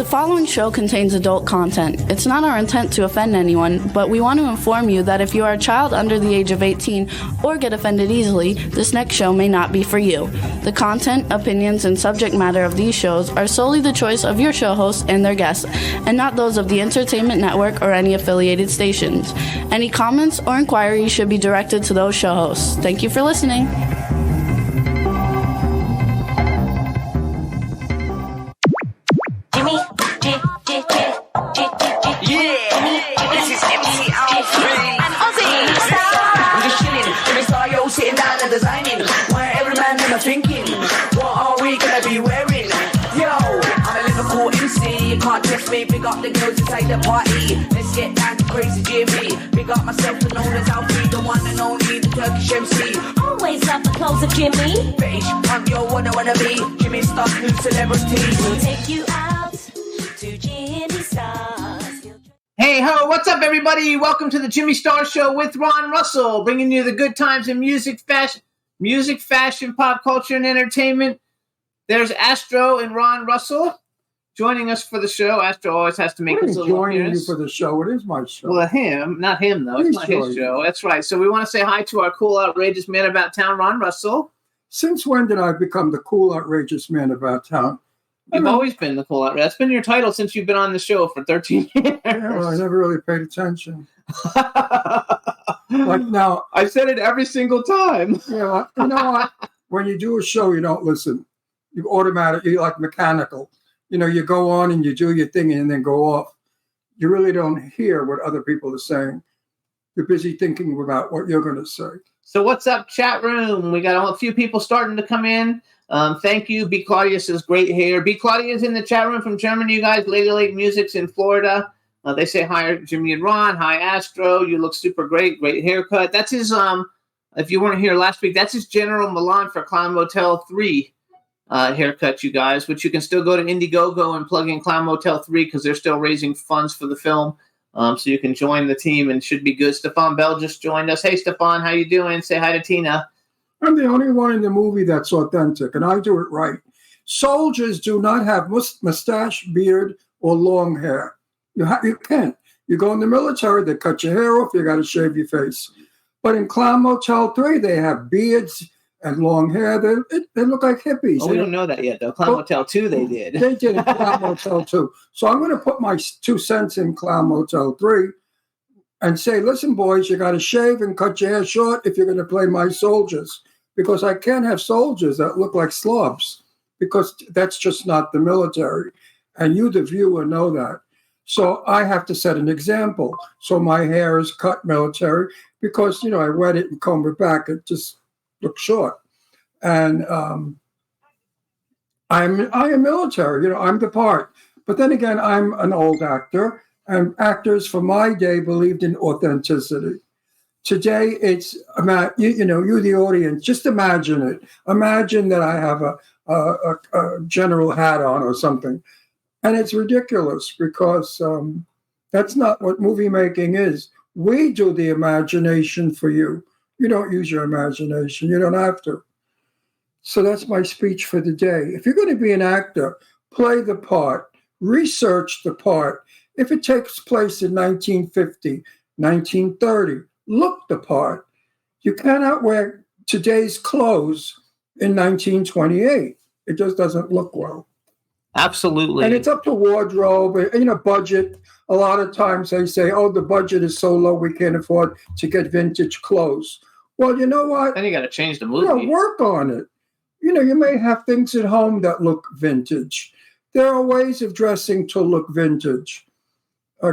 following show contains adult content. It's not our intent to offend anyone, but we want to inform you that if you are a child under the age of 18 or get offended easily, this next show may not be for you. The content, opinions, and subject matter of these shows are solely the choice of your show hosts and their guests, and not those of the Entertainment Network or any affiliated stations. Any comments or inquiries should be directed to those show hosts. Thank you for listening. Sitting down and designing, where every man in a thinking, what are we gonna be wearing? Yo, I'm a Liverpool MC, you can't trust me, big up the girls inside the party. Let's get down to crazy Jimmy, big up myself and known as Alfie, the one and only, the Turkish MC. Always love the clothes of Jimmy. Bitch, I'm your wanna be, Jimmy Star's new celebrity. We'll take you out to Jimmy Star's. Hey ho, what's up everybody? Welcome to the Jimmy Star Show with Ron Russell, bringing you the good times in music, fashion, pop culture, and entertainment. There's Astro and Ron Russell joining us for the show. Astro always has to make his little appearance. Joining you for the show. It is my show. Well, not him though. It's not his show. That's right. So we want to say hi to our cool, outrageous man about town, Ron Russell. Since when did I become the cool, outrageous man about town? You've always been the cool outrageous. That's been your title since you've been on the show for 13 years. Yeah, well, I never really paid attention. Like now, I said it every single time. Yeah, you know what? When you do a show, you don't listen. You automatically, like mechanical. You know, you go on and you do your thing and then go off. You really don't hear what other people are saying. You're busy thinking about what you're going to say. So what's up, chat room? We got a few people starting to come in. Thank you. B. Claudia says, great hair. B. Claudia is in the chat room from Germany, you guys. Lady Lake Music's in Florida. They say hi, Jimmy and Ron. Hi, Astro. You look super great. Great haircut. That's his, if you weren't here last week, that's his General Milan for Clown Motel 3 haircut, you guys, which you can still go to Indiegogo and plug in Clown Motel 3 because they're still raising funds for the film. So you can join the team and should be good. Stefan Bell just joined us. Hey, Stefan, how you doing? Say hi to Tina. I'm the only one in the movie that's authentic, and I do it right. Soldiers do not have mustache, beard, or long hair. You can't. You go in the military, they cut your hair off, you got to shave your face. But in Clown Motel 3, they have beards and long hair. They look like hippies. Oh, we don't know that yet, though. Clown Motel 2, they did. They did in Clown Motel 2. So I'm going to put my 2 cents in Clown Motel 3 and say, listen, boys, you got to shave and cut your hair short if you're going to play my soldiers. Because I can't have soldiers that look like slobs, because that's just not the military. And you, the viewer, know that. So I have to set an example. So my hair is cut military because, you know, I wet it and comb it back. It just looks short. And I am military, you know, I'm the part. But then again, I'm an old actor, and actors from my day believed in authenticity. Today, it's, you know, you the audience, just imagine it. Imagine that I have a general hat on or something. And it's ridiculous because that's not what movie making is. We do the imagination for you. You don't use your imagination. You don't have to. So that's my speech for the day. If you're going to be an actor, play the part, research the part. If it takes place in 1950, 1930, look the part. You cannot wear today's clothes in 1928. It just doesn't look well. Absolutely. And it's up to wardrobe, you know, budget. A lot of times they say, oh, the budget is so low we can't afford to get vintage clothes. Well, you know what? Then you got to change the movie. You know, work on it. You know, you may have things at home that look vintage. There are ways of dressing to look vintage.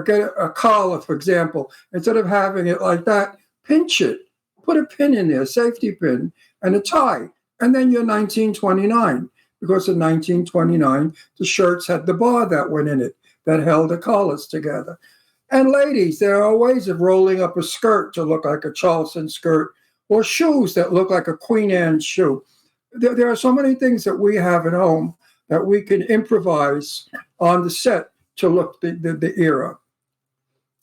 Get a collar, for example. Instead of having it like that, pinch it. Put a pin in there, safety pin, and a tie. And then you're 1929. Because in 1929, the shirts had the bar that went in it, that held the collars together. And ladies, there are ways of rolling up a skirt to look like a Charleston skirt, or shoes that look like a Queen Anne shoe. There are so many things that we have at home that we can improvise on the set to look the era.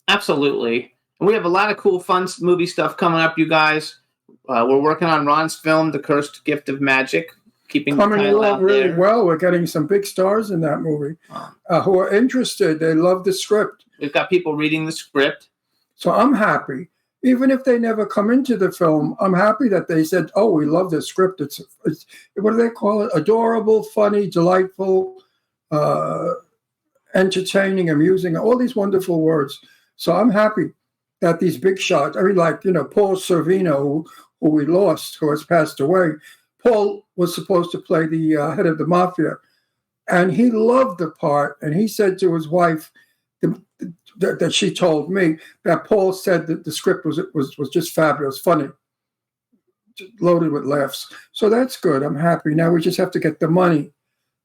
Absolutely. And we have a lot of cool, fun movie stuff coming up, you guys. We're working on Ron's film, The Cursed Gift of Magic. keeping the coming title along out really there. well. We're getting some big stars in that movie who are interested. They love the script. We've got people reading the script. So I'm happy. Even if they never come into the film, I'm happy that they said, "Oh, we love the script. It's what do they call it? Adorable, funny, delightful, entertaining, amusing. All these wonderful words." So I'm happy that these big shots. I mean, like Paul Sorvino, who we lost, who has passed away. Paul was supposed to play the head of the mafia, and he loved the part. And he said to his wife, that she told me that Paul said that the script was just fabulous, funny, just loaded with laughs. So that's good. I'm happy. Now we just have to get the money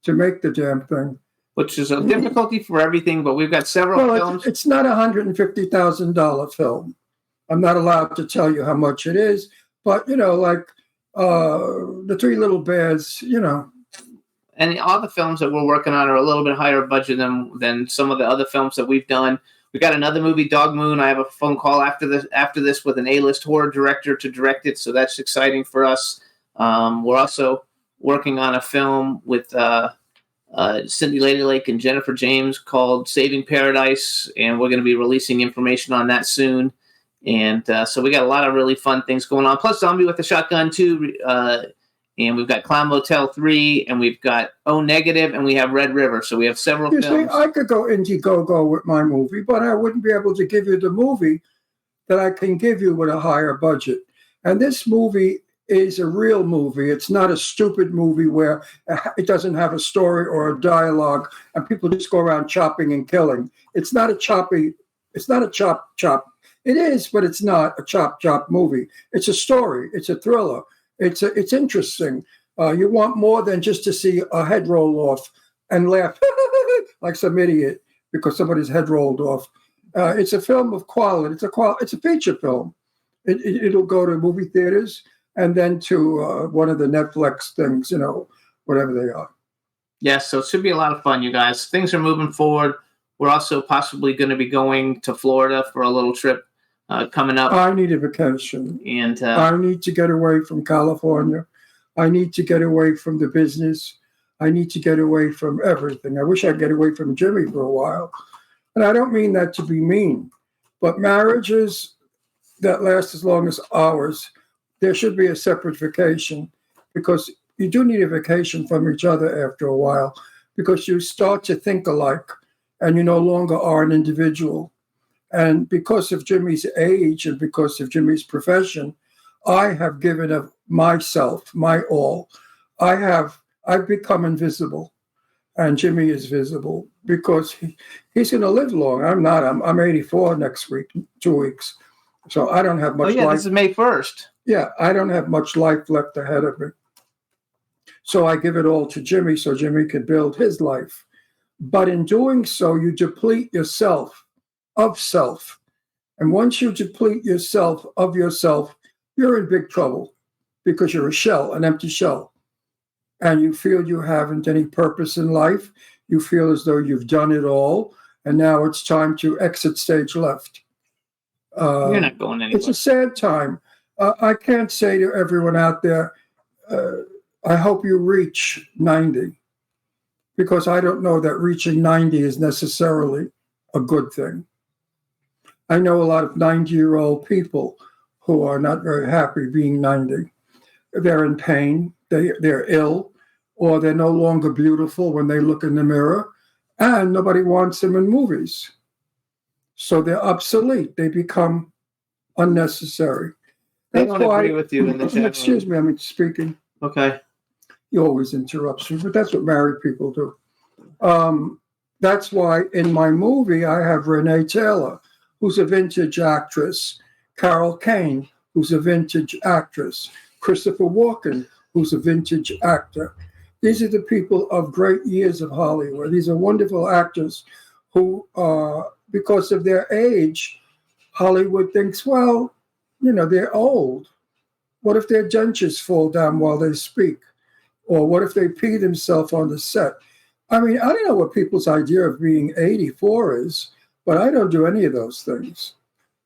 to make the damn thing. Which is a difficulty for everything, but we've got several films. It's not $150,000 film. I'm not allowed to tell you how much it is, but like the Three Little Bears, And all the films that we're working on are a little bit higher budget than some of the other films that we've done. We got another movie, Dog Moon. I have a phone call after this with an A-list horror director to direct it, so that's exciting for us. We're also working on a film with Cindy Ladylake and Jennifer James called Saving Paradise, and we're going to be releasing information on that soon. And so we got a lot of really fun things going on. Plus Zombie with a Shotgun 2, and we've got Clown Motel 3, and we've got O Negative, and we have Red River. So we have several films. See, I could go Indiegogo with my movie, but I wouldn't be able to give you the movie that I can give you with a higher budget. And this movie is a real movie. It's not a stupid movie where it doesn't have a story or a dialogue and people just go around chopping and killing. It's not a chop. It is, but it's not a chop movie. It's a story. It's a thriller. It's interesting. You want more than just to see a head roll off and laugh like some idiot because somebody's head rolled off. It's a film of quality. It's a feature film. It'll go to movie theaters and then to one of the Netflix things, whatever they are. Yes, so it should be a lot of fun, you guys. Things are moving forward. We're also possibly going to be going to Florida for a little trip coming up. I need a vacation. And I need to get away from California. I need to get away from the business. I need to get away from everything. I wish I'd get away from Jimmy for a while. And I don't mean that to be mean, but marriages that last as long as ours, there should be a separate vacation because you do need a vacation from each other after a while because you start to think alike and you no longer are an individual. And because of Jimmy's age and because of Jimmy's profession, I have given of myself, my all. I've become invisible, and Jimmy is visible because he's going to live long. I'm not. I'm 84 next week, 2 weeks. So I don't have much life. This is May 1st. Yeah, I don't have much life left ahead of me. So I give it all to Jimmy so Jimmy can build his life. But in doing so, you deplete yourself of self. And once you deplete yourself of yourself, you're in big trouble because you're a shell, an empty shell. And you feel you haven't any purpose in life. You feel as though you've done it all. And now it's time to exit stage left. You're not going anywhere. It's a sad time. I can't say to everyone out there, I hope you reach 90, because I don't know that reaching 90 is necessarily a good thing. I know a lot of 90-year-old people who are not very happy being 90. They're in pain, they're ill, or they're no longer beautiful when they look in the mirror, and nobody wants them in movies. So they're obsolete. They become unnecessary. I don't agree with you in the chat room. Excuse me, I'm speaking. Okay. He always interrupts me, but that's what married people do. That's why in my movie, I have Renee Taylor, who's a vintage actress, Carol Kane, who's a vintage actress, Christopher Walken, who's a vintage actor. These are the people of great years of Hollywood. These are wonderful actors who, because of their age, Hollywood thinks, well, they're old. What if their dentures fall down while they speak? Or what if they pee themselves on the set? I mean, I don't know what people's idea of being 84 is, but I don't do any of those things.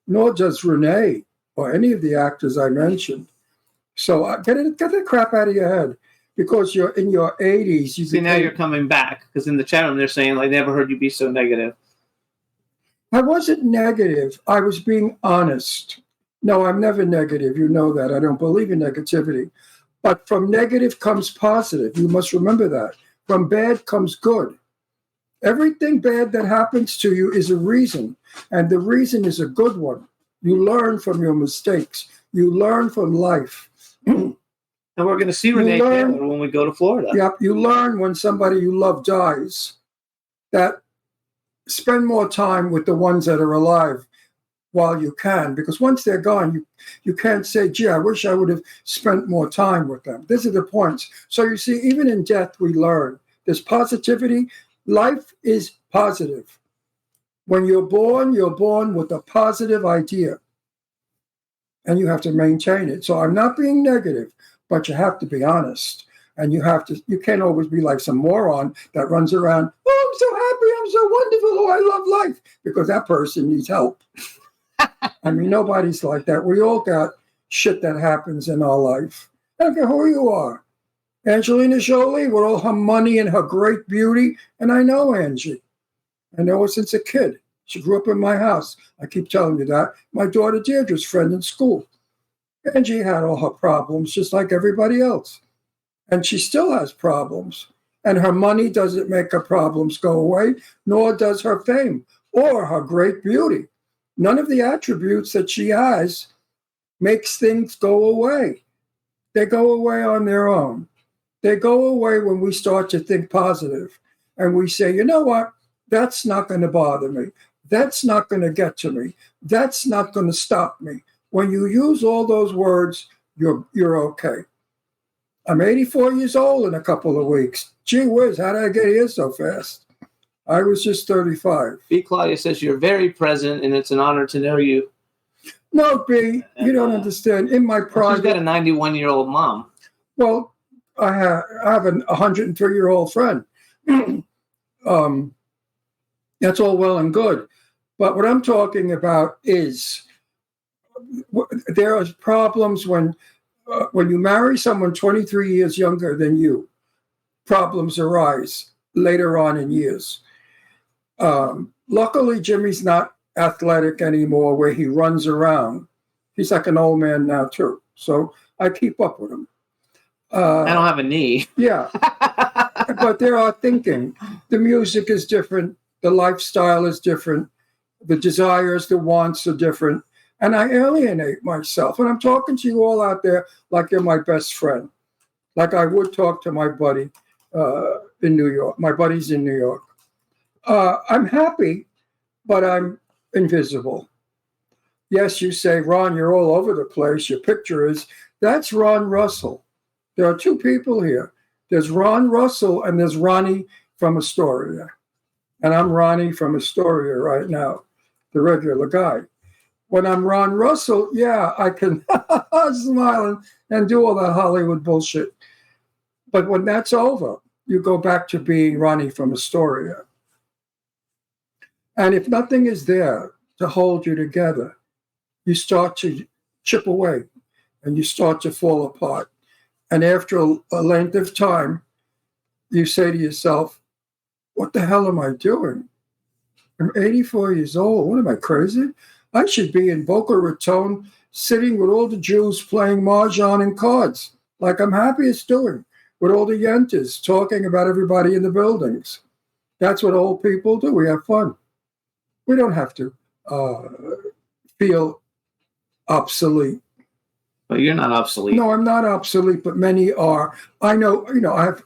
Nor does Renee or any of the actors I mentioned. So get the crap out of your head, because you're in your 80s. You See, now you're coming back, because in the chat room they're saying, like, never heard you be so negative. I wasn't negative. I was being honest. No, I'm never negative. You know that. I don't believe in negativity. But from negative comes positive. You must remember that. From bad comes good. Everything bad that happens to you is a reason, and the reason is a good one. You learn from your mistakes. You learn from life. And we're going to see Renee Taylor when we go to Florida. Yep, you learn when somebody you love dies that spend more time with the ones that are alive while you can, because once they're gone, you can't say, gee, I wish I would have spent more time with them. These are the points. So you see, even in death, we learn. There's positivity. Life is positive. When you're born with a positive idea, and you have to maintain it. So I'm not being negative, but you have to be honest. And you can't always be like some moron that runs around, oh, I'm so happy, I'm so wonderful, oh, I love life, because that person needs help. I mean, nobody's like that. We all got shit that happens in our life. I don't care who you are. Angelina Jolie, with all her money and her great beauty, and I know Angie. I know her since a kid. She grew up in my house. I keep telling you that. My daughter Deirdre's friend in school. Angie had all her problems, just like everybody else. And she still has problems. And her money doesn't make her problems go away, nor does her fame or her great beauty. None of the attributes that she has makes things go away. They go away on their own. They go away when we start to think positive. And we say, you know what? That's not going to bother me. That's not going to get to me. That's not going to stop me. When you use all those words, you're okay. I'm 84 years old in a couple of weeks. Gee whiz, how did I get here so fast? I was just 35. B. Claudia says you're very present, and it's an honor to know you. No, B, you don't understand. In my private... She's got a 91-year-old mom. Well, I have a 103-year-old friend. That's all well and good. But what I'm talking about is there are problems when you marry someone 23 years younger than you. Problems arise later on in years. Luckily, Jimmy's not athletic anymore where he runs around. He's like an old man now, too. So I keep up with him. I don't have a knee. Yeah. But there are thinking. The music is different. The lifestyle is different. The desires, the wants are different. And I alienate myself. And I'm talking to you all out there like you're my best friend. Like I would talk to my buddy in New York. My buddy's in New York. I'm happy, but I'm invisible. Yes, you say, Ron, you're all over the place. Your picture is, that's Ron Russell. There are two people here. There's Ron Russell and there's Ronnie from Astoria. And I'm Ronnie from Astoria right now, the regular guy. When I'm Ron Russell, yeah, I can smile and do all that Hollywood bullshit. But when that's over, you go back to being Ronnie from Astoria. And if nothing is there to hold you together, you start to chip away and you start to fall apart. And after a length of time, you say to yourself, what the hell am I doing? I'm 84 years old. What am I, crazy? I should be in Boca Raton sitting with all the Jews playing mahjong and cards, like I'm happiest doing, with all the yentas talking about everybody in the buildings. That's what old people do. We have fun. We don't have to feel obsolete. But you're not obsolete. No, I'm not obsolete, but many are. I know,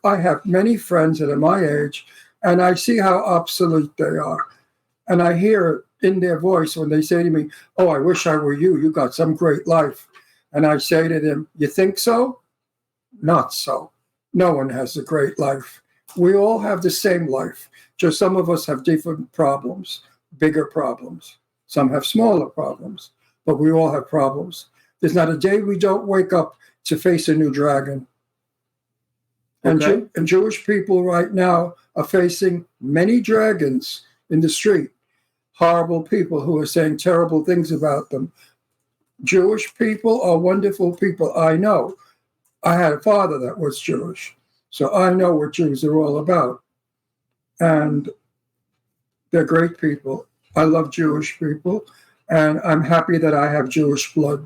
I have many friends that are my age, and I see how obsolete they are. And I hear in their voice when they say to me, oh, I wish I were you. You got some great life. And I say to them, you think so? Not so. No one has a great life. We all have the same life. Just some of us have different problems, bigger problems. Some have smaller problems, but we all have problems. There's not a day we don't wake up to face a new dragon. Okay. And Jewish people right now are facing many dragons in the street. Horrible people who are saying terrible things about them. Jewish people are wonderful people. I know. I had a father that was Jewish. So I know what Jews are all about. And they're great people. I love Jewish people. And I'm happy that I have Jewish blood.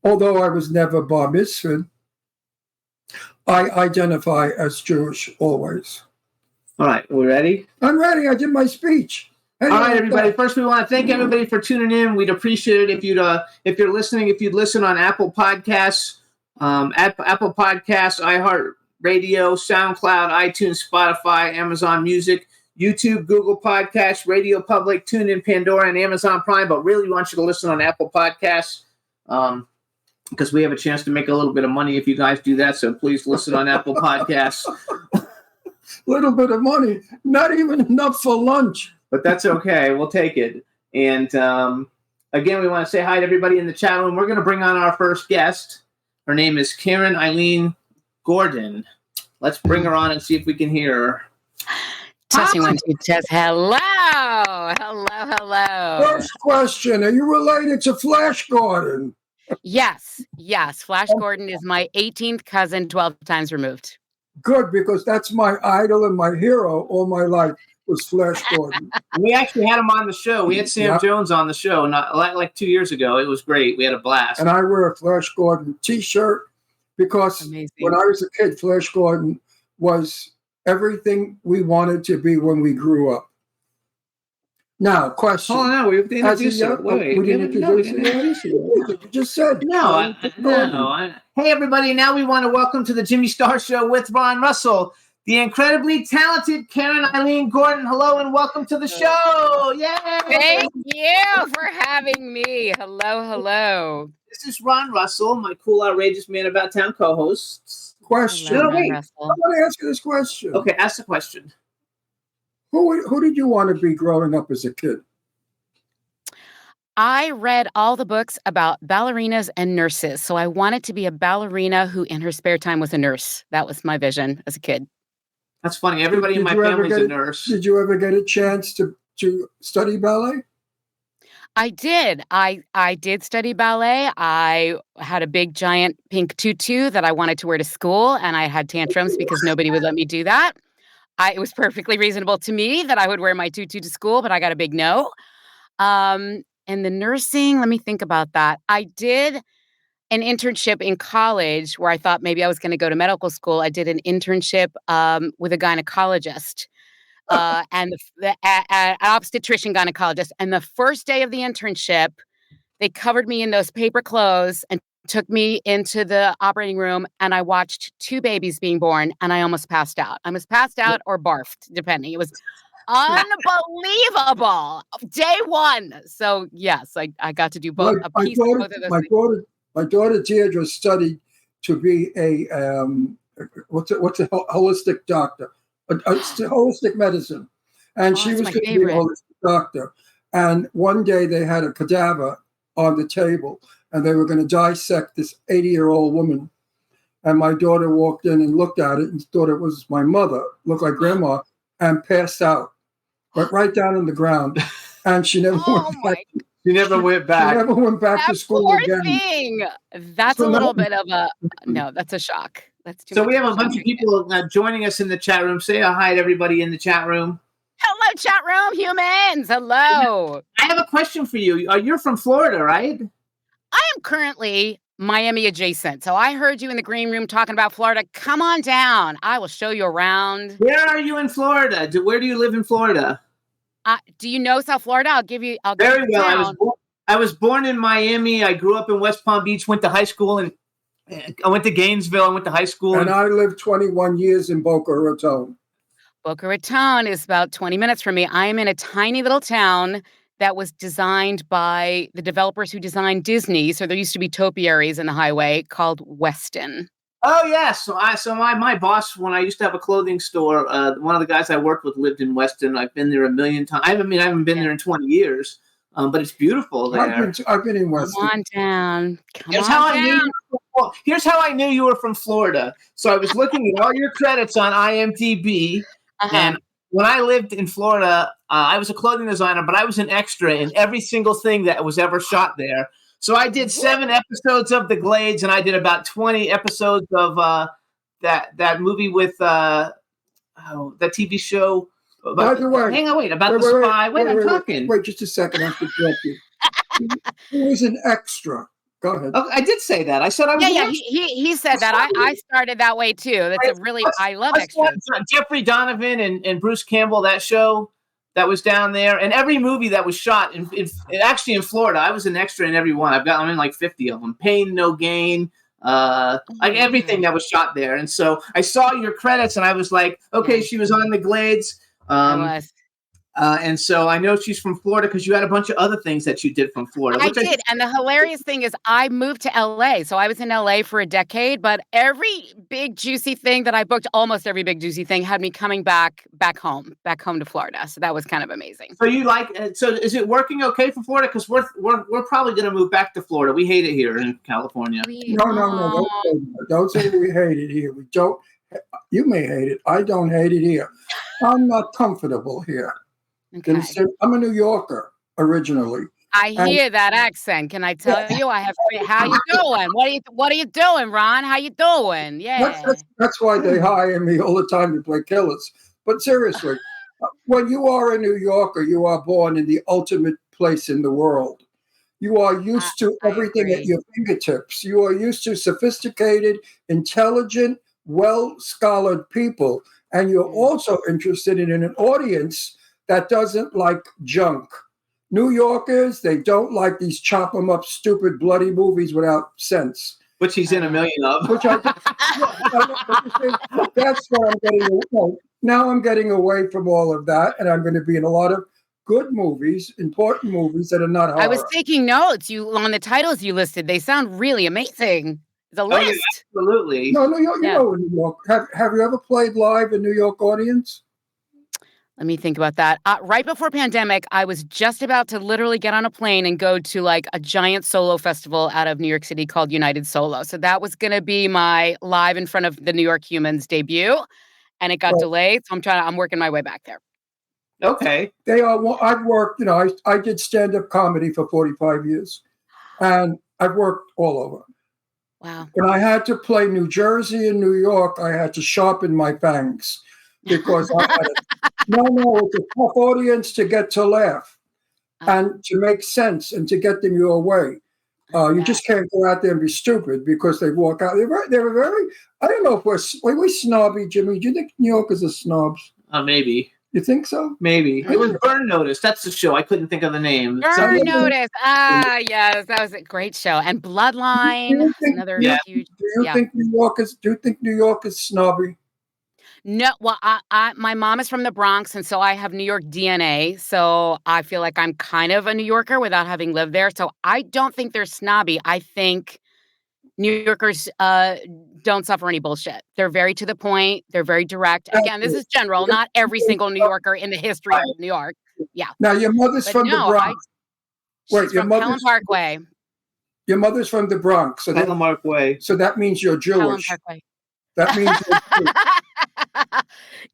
Although I was never bar mitzvahed, I identify as Jewish always. All right, we ready? I'm ready. I did my speech. All right, everybody. First, we want to thank everybody for tuning in. We'd appreciate it if you're listening, if you'd listen on Apple Podcasts, Apple Podcasts, iHeartRadio, SoundCloud, iTunes, Spotify, Amazon Music, YouTube, Google Podcasts, Radio Public, TuneIn, Pandora, and Amazon Prime. But really, we want you to listen on Apple Podcasts because we have a chance to make a little bit of money if you guys do that. So please listen on Apple Podcasts. Little bit of money, not even enough for lunch. But that's okay. We'll take it. And again, we want to say hi to everybody in the chat room. We're going to bring on our first guest. Her name is Karen-Eileen Gordon. Let's bring her on and see if we can hear her. Testing 1, 2, test. Hello. Hello. First question, are you related to Flash Gordon? Yes. Flash Gordon is my 18th cousin, 12 times removed. Good, because that's my idol and my hero all my life was Flash Gordon. We actually had him on the show. We had Sam Jones on the show not like 2 years ago. It was great. We had a blast. And I wear a Flash Gordon t-shirt because when I was a kid, Flash Gordon was everything we wanted to be when we grew up. Now, question. Oh, no, we didn't introduce it. We didn't introduce it. You just said. No. Hey, everybody. Now we want to welcome to the Jimmy Star Show with Ron Russell, the incredibly talented Karen-Eileen Gordon. Hello and welcome to the show. Yay! Thank you for having me. Hello. This is Ron Russell, my cool, outrageous man about town co-host. Question. Hello, I Russell. want to ask you this question. Okay, ask the question. Who did you want to be growing up as a kid? I read all the books about ballerinas and nurses. So I wanted to be a ballerina who in her spare time was a nurse. That was my vision as a kid. That's funny. Everybody in my family's a nurse. Did you ever get a chance to study ballet? I did. I did study ballet. I had a big giant pink tutu that I wanted to wear to school, and I had tantrums because nobody would let me do that. It was perfectly reasonable to me that I would wear my tutu to school, but I got a big no. And the nursing, let me think about that. I did an internship in college where I thought maybe I was going to go to medical school. I did an internship with a gynecologist. And an obstetrician gynecologist. And the first day of the internship, they covered me in those paper clothes and took me into the operating room, and I watched 2 babies being born, and I almost passed out. I was passed out or barfed, depending. It was unbelievable. Day 1. So yes, I got to do both. My daughter Deirdre studied to be a what's a holistic doctor. It's holistic medicine, and she was going to be a holistic doctor. And one day they had a cadaver on the table, and they were going to dissect this 80-year-old woman. And my daughter walked in and looked at it and thought it was my mother, looked like grandma, and passed out, but right down on the ground. And she never went back. She never went back. She never went back to school again. Thing. That's a little bit of a that's a shock. That's too so much. We have a bunch of people joining us in the chat room. Say a hi to everybody in the chat room. Hello, chat room humans. Hello. I have a question for you. You're from Florida, right? I am currently Miami adjacent. So I heard you in the green room talking about Florida. Come on down. I will show you around. Where are you in Florida? Where do you live in Florida? Do you know South Florida? I'll give you. Very well. I was born in Miami. I grew up in West Palm Beach. Went to high school and I went to Gainesville. I went to high school. And I lived 21 years in Boca Raton. Boca Raton is about 20 minutes from me. I am in a tiny little town that was designed by the developers who designed Disney. So there used to be topiaries in the highway called Weston. Oh, yes. So my boss, when I used to have a clothing store, one of the guys I worked with lived in Weston. I've been there a million times. I haven't been there in 20 years, but it's beautiful there. I've been in Weston. Come on down. Here's how I knew you were from Florida. So I was looking at all your credits on IMDb, and when I lived in Florida, I was a clothing designer, but I was an extra in every single thing that was ever shot there. So I did 7 episodes of The Glades, and I did about 20 episodes of that movie with that TV show. By the way, hang on, wait, about the spy. Wait, I'm talking. Wait, just a second. I have to interrupt you. He was an extra. Go ahead. Oh, I did say that. I said I was. Yeah. He said that. I started that way too. That's I love extras. Jeffrey Donovan and Bruce Campbell. That show that was down there, and every movie that was shot actually in Florida. I was an extra in every one. I'm in like 50 of them. Pain, No Gain. Like everything that was shot there. And so I saw your credits and I was like, okay, she was on the Glades. And so I know she's from Florida because you had a bunch of other things that you did from Florida. I did. And the hilarious thing is I moved to LA. So I was in LA for a decade, but every big juicy thing that I booked, almost every big juicy thing had me coming back home to Florida. So that was kind of amazing. So so is it working okay for Florida? Because we're probably going to move back to Florida. We hate it here in California. No. Don't say we hate it here. We don't. You may hate it. I don't hate it here. I'm not comfortable here. Okay. I'm a New Yorker originally. I hear that accent. Can I tell you? How you doing? What are you doing, Ron? How you doing? Yeah. That's why they hire me all the time to play killers. But seriously, when you are a New Yorker, you are born in the ultimate place in the world. You are used to everything at your fingertips. You are used to sophisticated, intelligent, well-scholared people. And you're also interested in an audience that doesn't like junk. New Yorkers, they don't like these chop 'em up, stupid, bloody movies without sense. Which he's in a million of. That's what I'm getting. Now I'm getting away from all of that, and I'm going to be in a lot of good movies, important movies that are not horror. I was taking notes. On the titles you listed, they sound really amazing. The list. Yeah, absolutely. No, New York. You know New York. Have you ever played live in New York audience? Let me think about that. Right before pandemic, I was just about to literally get on a plane and go to like a giant solo festival out of New York City called United Solo. So that was going to be my live in front of the New York Humans debut, and it got delayed. So I'm working my way back there. Okay. I've worked. I did stand-up comedy for 45 years, and I've worked all over. Wow. When I had to play New Jersey and New York, I had to sharpen my fangs because it's a tough audience to get to laugh and to make sense and to get them your way. You just can't go out there and be stupid because they walk out. They were very, I don't know if we're snobby, Jimmy. Do you think New Yorkers are snobs? Maybe. You think so? Maybe. It was Burn Notice. That's the show. I couldn't think of the name. Burn Notice. Yes, that was a great show. And Bloodline. Another huge. Do you think New York is snobby? No. Well, my mom is from the Bronx, and so I have New York DNA. So I feel like I'm kind of a New Yorker without having lived there. So I don't think they're snobby. I think New Yorkers don't suffer any bullshit. They're very to the point. They're very direct. Again, this is general. Not every single New Yorker in the history of New York. Yeah. Now, your mother's from the Bronx. She's from Pelham Parkway. Your mother's from the Bronx. So Pelham Parkway. So that means you're Jewish. Pelham Parkway. That means you're Jewish.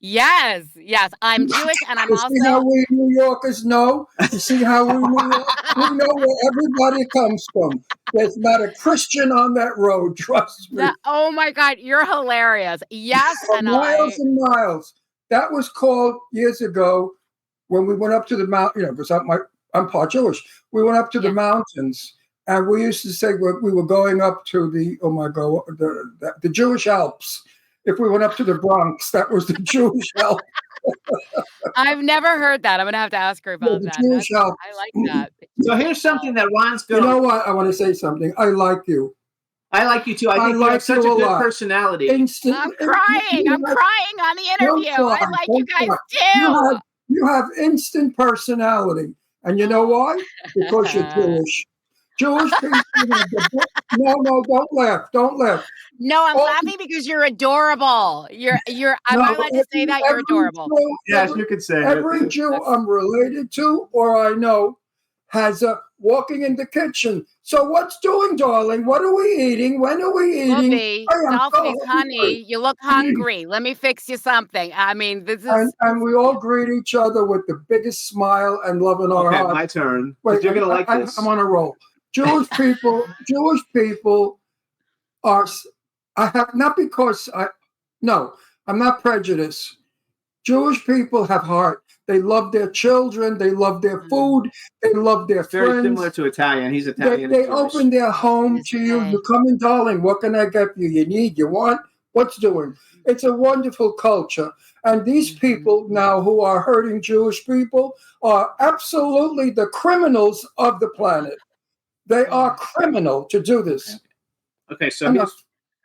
Yes, I'm Jewish, and I'm also. See how we New Yorkers know? You see how we know where everybody comes from. There's not a Christian on that road. Trust me. Oh my God, you're hilarious. Yes, and miles and miles. That was called years ago when we went up to the mountain. Because I'm part Jewish. We went up to the mountains, and we used to say we were going up to the Jewish Alps. If we went up to the Bronx, that was the Jewish Alps. I've never heard that. I'm going to have to ask her about that. I like that. So here's something that Ron's going to... You know what? I want to say something. I like you. I like you too. I think you have such a good personality. I'm crying. I'm crying on the interview. I like you guys too. You have instant personality. And you know why? Because you're Jewish. Jewish people... No, don't laugh. Don't laugh. No, I'm laughing because you're adorable. I'm allowed to say that you're adorable. Yes, you could say every Jew I'm related to or I know has a walking in the kitchen. So what's doing, darling? What are we eating? When are we eating? Dolphy, honey, you look hungry. Let me fix you something. I mean, this is... And we all greet each other with the biggest smile and love in our hearts. Okay, my turn. Wait, you're going to like this. I'm on a roll. Jewish people are... I have not because No, I'm not prejudiced. Jewish people have heart. They love their children. They love their food. They love their Very friends. similar to Italian. He's They, Italian. they and Jewish. open their home to you. You come in, darling. What can I get you? You need, you want? What's doing? It's a wonderful culture. And these people now who are hurting Jewish people are absolutely the criminals of the planet. They are criminal to do this. Okay, so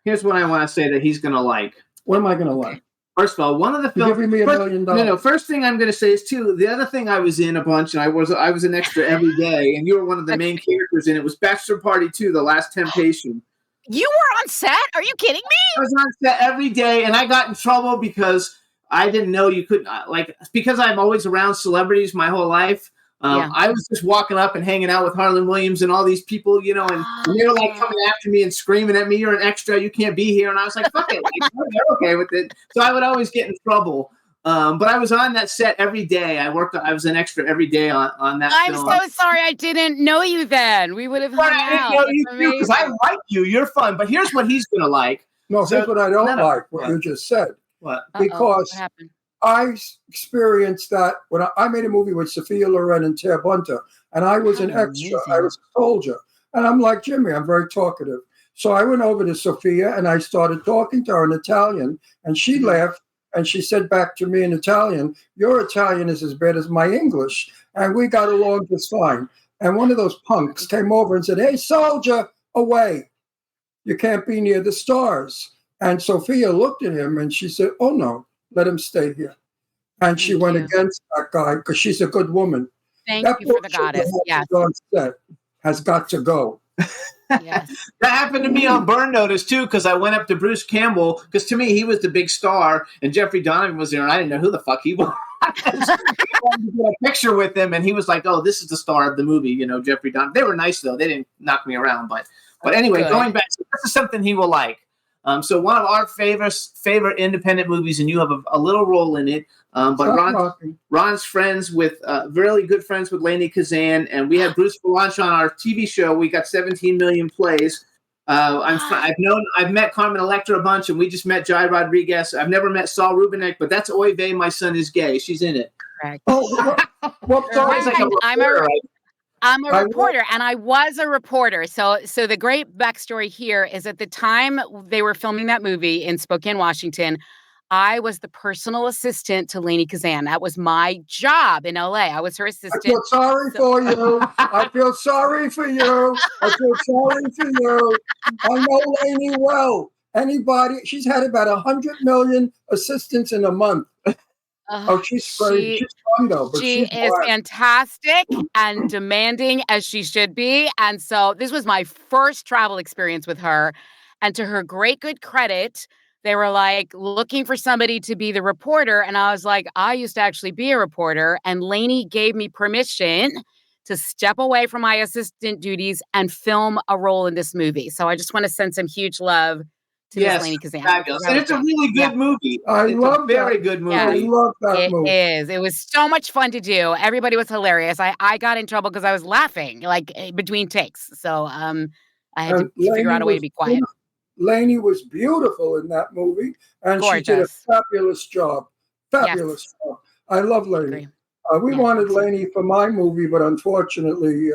here's what I want to say that he's going to like. What am I going to like? First of all, one of the You're films. giving me $1 million. No. First thing I'm going to say is too. The other thing I was in a bunch, and I was an extra every day, and you were one of the main characters in it. Was Bachelor Party 2: The Last Temptation. You were on set? Are you kidding me? I was on set every day, and I got in trouble because I didn't know you couldn't because I'm always around celebrities my whole life. I was just walking up and hanging out with Harlan Williams and all these people, and they were like coming after me and screaming at me, "You're an extra, you can't be here." And I was like, "Fuck it, they're okay with it." So I would always get in trouble. But I was on that set every day. I was an extra every day on that. I'm film. so sorry I didn't know you then. We would have hung out. Because I like you. You're fun. But here's what he's gonna like. No, here's what I don't like. What you just said. What? Because what happened? I experienced that when I made a movie with Sophia Loren and Tia Bunta, and I was an extra. I was a soldier. And I'm like Jimmy, I'm very talkative. So I went over to Sophia and I started talking to her in Italian, and she laughed and she said back to me in Italian, "Your Italian is as bad as my English." And we got along just fine. And one of those punks came over and said, "Hey, soldier, away. You can't be near the stars." And Sophia looked at him and she said, "Oh, no. Let him stay here." And she went against that guy because she's a good woman. Thank that you for the goddess. Yes. On set has got to go. Yes. That happened to me on Burn Notice too, because I went up to Bruce Campbell, because to me he was the big star, and Jeffrey Donovan was there, and I didn't know who the fuck he was. I wanted to get a picture with him, and he was like, "Oh, this is the star of the movie," Jeffrey Donovan. They were nice though; they didn't knock me around. But anyway, going back, so this is something he will like. So one of our favorite independent movies, and you have a little role in it. But Ron's friends with really good friends with Lainey Kazan, and we had Bruce Valanche on our TV show. We got 17 million plays. I've met Carmen Electra a bunch, and we just met Jai Rodriguez. I've never met Saul Rubinek, but that's Oy vey, my son is gay. She's in it. Correct. I'm a reporter, and I was a reporter. So the great backstory here is at the time they were filming that movie in Spokane, Washington, I was the personal assistant to Lainey Kazan. That was my job in LA. I was her assistant. I feel sorry for you. I feel sorry for you. I know Lainey well. She's had about 100 million assistants in a month. She's great. She's fun though. But she is fantastic and demanding as she should be. And so this was my first travel experience with her. And to her great good credit, they were like looking for somebody to be the reporter. And I was like, I used to actually be a reporter. And Lainey gave me permission to step away from my assistant duties and film a role in this movie. So I just want to send some huge love to Miss Lainey Kazan. Fabulous. And it's a really good movie. It's a very good movie. Yeah. I love that movie. It is. It was so much fun to do. Everybody was hilarious. I got in trouble because I was laughing like between takes. So I had to figure out a way to be quiet. Lainey was beautiful in that movie, and Gorgeous. She did a fabulous job. Job. I love Lainey. We wanted Lainey for my movie, but unfortunately,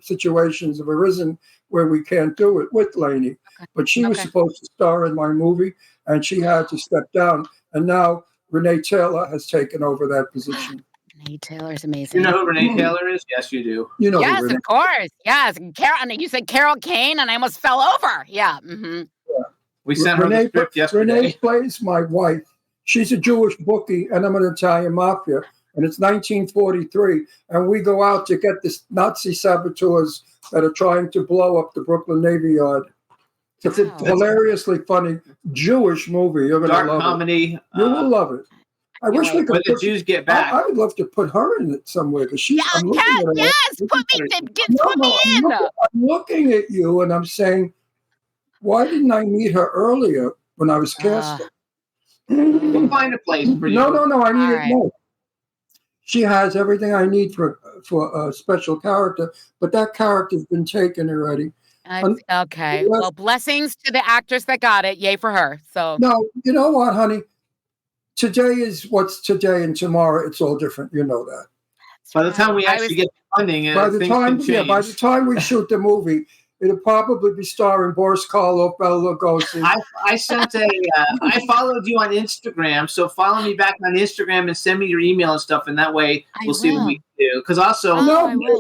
situations have arisen where we can't do it with Lainey. But she was supposed to star in my movie, and she had to step down. And now Renee Taylor has taken over that position. Renee Taylor's amazing. You know who Renee Taylor is? Yes, you do. You know, yes, of course. Yes, you said Carol Kane, and I almost fell over. Yeah. Mm-hmm. We sent her the script yesterday. Renee plays my wife. She's a Jewish bookie, and I'm an Italian mafia. And it's 1943, and we go out to get the Nazi saboteurs that are trying to blow up the Brooklyn Navy Yard. It's a hilariously funny Jewish movie. You're going to love comedy. it. You will love it. I wish we could. When the Jews get back, I would love to put her in it somewhere because she's. Put me in. I'm looking at you, and I'm saying, why didn't I meet her earlier when I was casting? We'll find a place for you. No. I need it now. She has everything I need for a special character, but that character's been taken already. Okay. Well, blessings to the actress that got it. Yay for her. So No, you know what, honey? Today is what's today, and tomorrow it's all different. You know that. By the time we actually get funding, By the things time, can change. by the time we shoot the movie, it'll probably be starring Boris Karloff, Bela Lugosi. I sent I followed you on Instagram, so follow me back on Instagram and send me your email and stuff, and that way we'll see what we can do. Because also,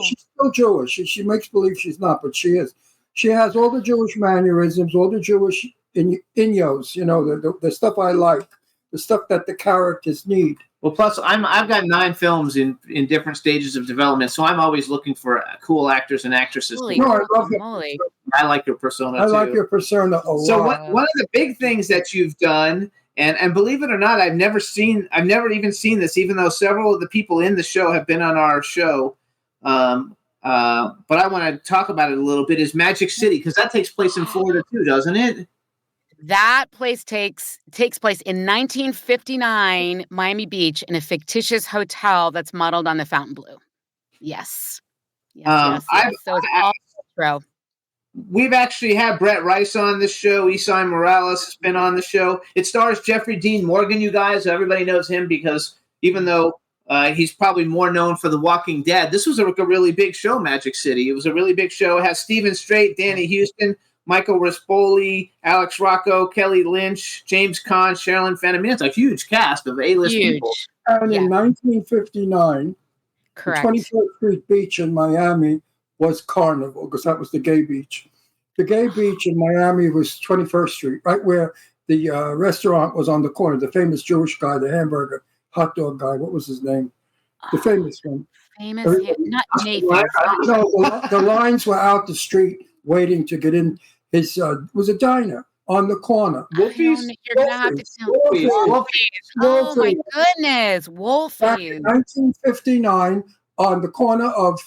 she's still Jewish. She makes believe she's not, but she is. She has all the Jewish mannerisms, all the Jewish inyos, you know, the stuff I like, the stuff that the characters need. Well, plus I've got 9 films in different stages of development, so I'm always looking for cool actors and actresses. Holy No, I love moly. I like your persona too. I like your persona a lot. So one of the big things that you've done, and believe it or not, I've never even seen this, even though several of the people in the show have been on our show. But I want to talk about it a little bit. Is Magic City, because that takes place in Florida too, doesn't it? That place takes place in 1959, Miami Beach, in a fictitious hotel that's modeled on the Fontainebleau. Yes. Yes. So it's all true. We've actually had Brett Rice on the show. Esai Morales has been on the show. It stars Jeffrey Dean Morgan, you guys. Everybody knows him because even though he's probably more known for The Walking Dead, this was a really big show, Magic City. It was a really big show. It has Stephen Strait, Danny Houston, Michael Rispoli, Alex Rocco, Kelly Lynch, James Caan, Sherilyn Fenn. I mean, it's a huge cast of A-list people. And in 1959, correct, the 21st Street Beach in Miami was Carnival, because that was the gay beach. The gay beach in Miami was 21st Street, right where the restaurant was on the corner. The famous Jewish guy, the hamburger hot dog guy. What was his name? The famous one. Not Nathan. No, the lines were out the street waiting to get in. His was a diner on the corner. Wolfie's. You're gonna have to tell me. Wolfie's. Oh my goodness, Wolfie's. Back in 1959, on the corner of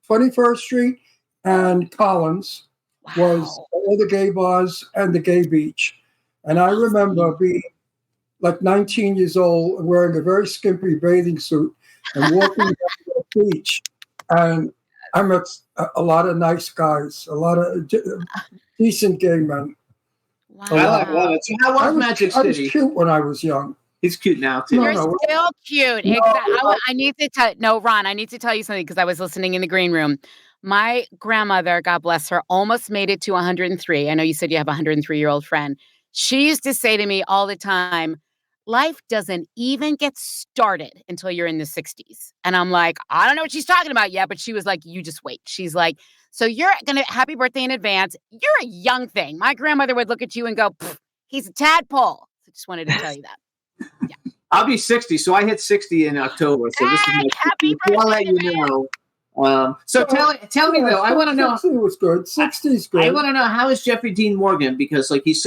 21st Street and Collins, was all the gay bars and the gay beach. And I remember being like 19 years old, wearing a very skimpy bathing suit and walking down the beach. And I met a lot of nice guys, a lot of decent gay men. Wow. I love it. So how was Magic City? I was cute when I was young. He's cute now too. You're still cute. No, exactly. I need to tell. No, Ron, I need to tell you something because I was listening in the green room. My grandmother, God bless her, almost made it to 103. I know you said you have a 103-year-old friend. She used to say to me all the time, life doesn't even get started until you're in the 60s. And I'm like, I don't know what she's talking about yet, but she was like, you just wait. She's like, so you're going to happy birthday in advance. You're a young thing. My grandmother would look at you and go, he's a tadpole. I just wanted to tell you that. Yeah. I'll be 60, so I hit 60 in October. So this is happy birthday. I'll let you know. So tell me though, I want to know. 60 was good. 60 is good. I want to know, how is Jeffrey Dean Morgan? Because like he's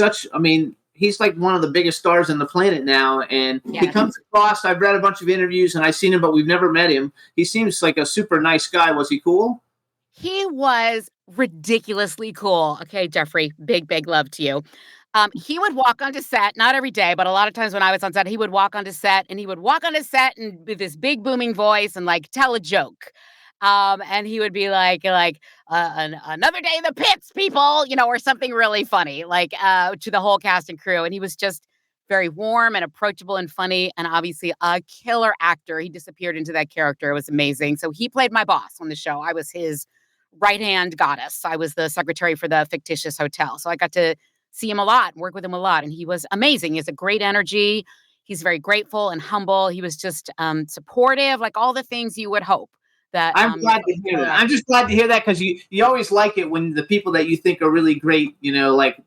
like one of the biggest stars on the planet now, and he comes across. I've read a bunch of interviews and I've seen him, but we've never met him. He seems like a super nice guy. Was he cool? He was ridiculously cool. Okay, Jeffrey, big love to you. He would walk onto set, not every day, but a lot of times when I was on set, he would walk onto set and with this big booming voice and like tell a joke. And he would be like another day in the pits, people, or something really funny, to the whole cast and crew. And he was just very warm and approachable and funny, and obviously a killer actor. He disappeared into that character. It was amazing. So he played my boss on the show. I was his right-hand goddess. I was the secretary for the fictitious hotel. So I got to see him a lot, work with him a lot. And he was amazing. He has a great energy. He's very grateful and humble. He was just supportive, like all the things you would hope. I'm glad to hear that. I'm just glad to hear that because you always like it when the people that you think are really great, like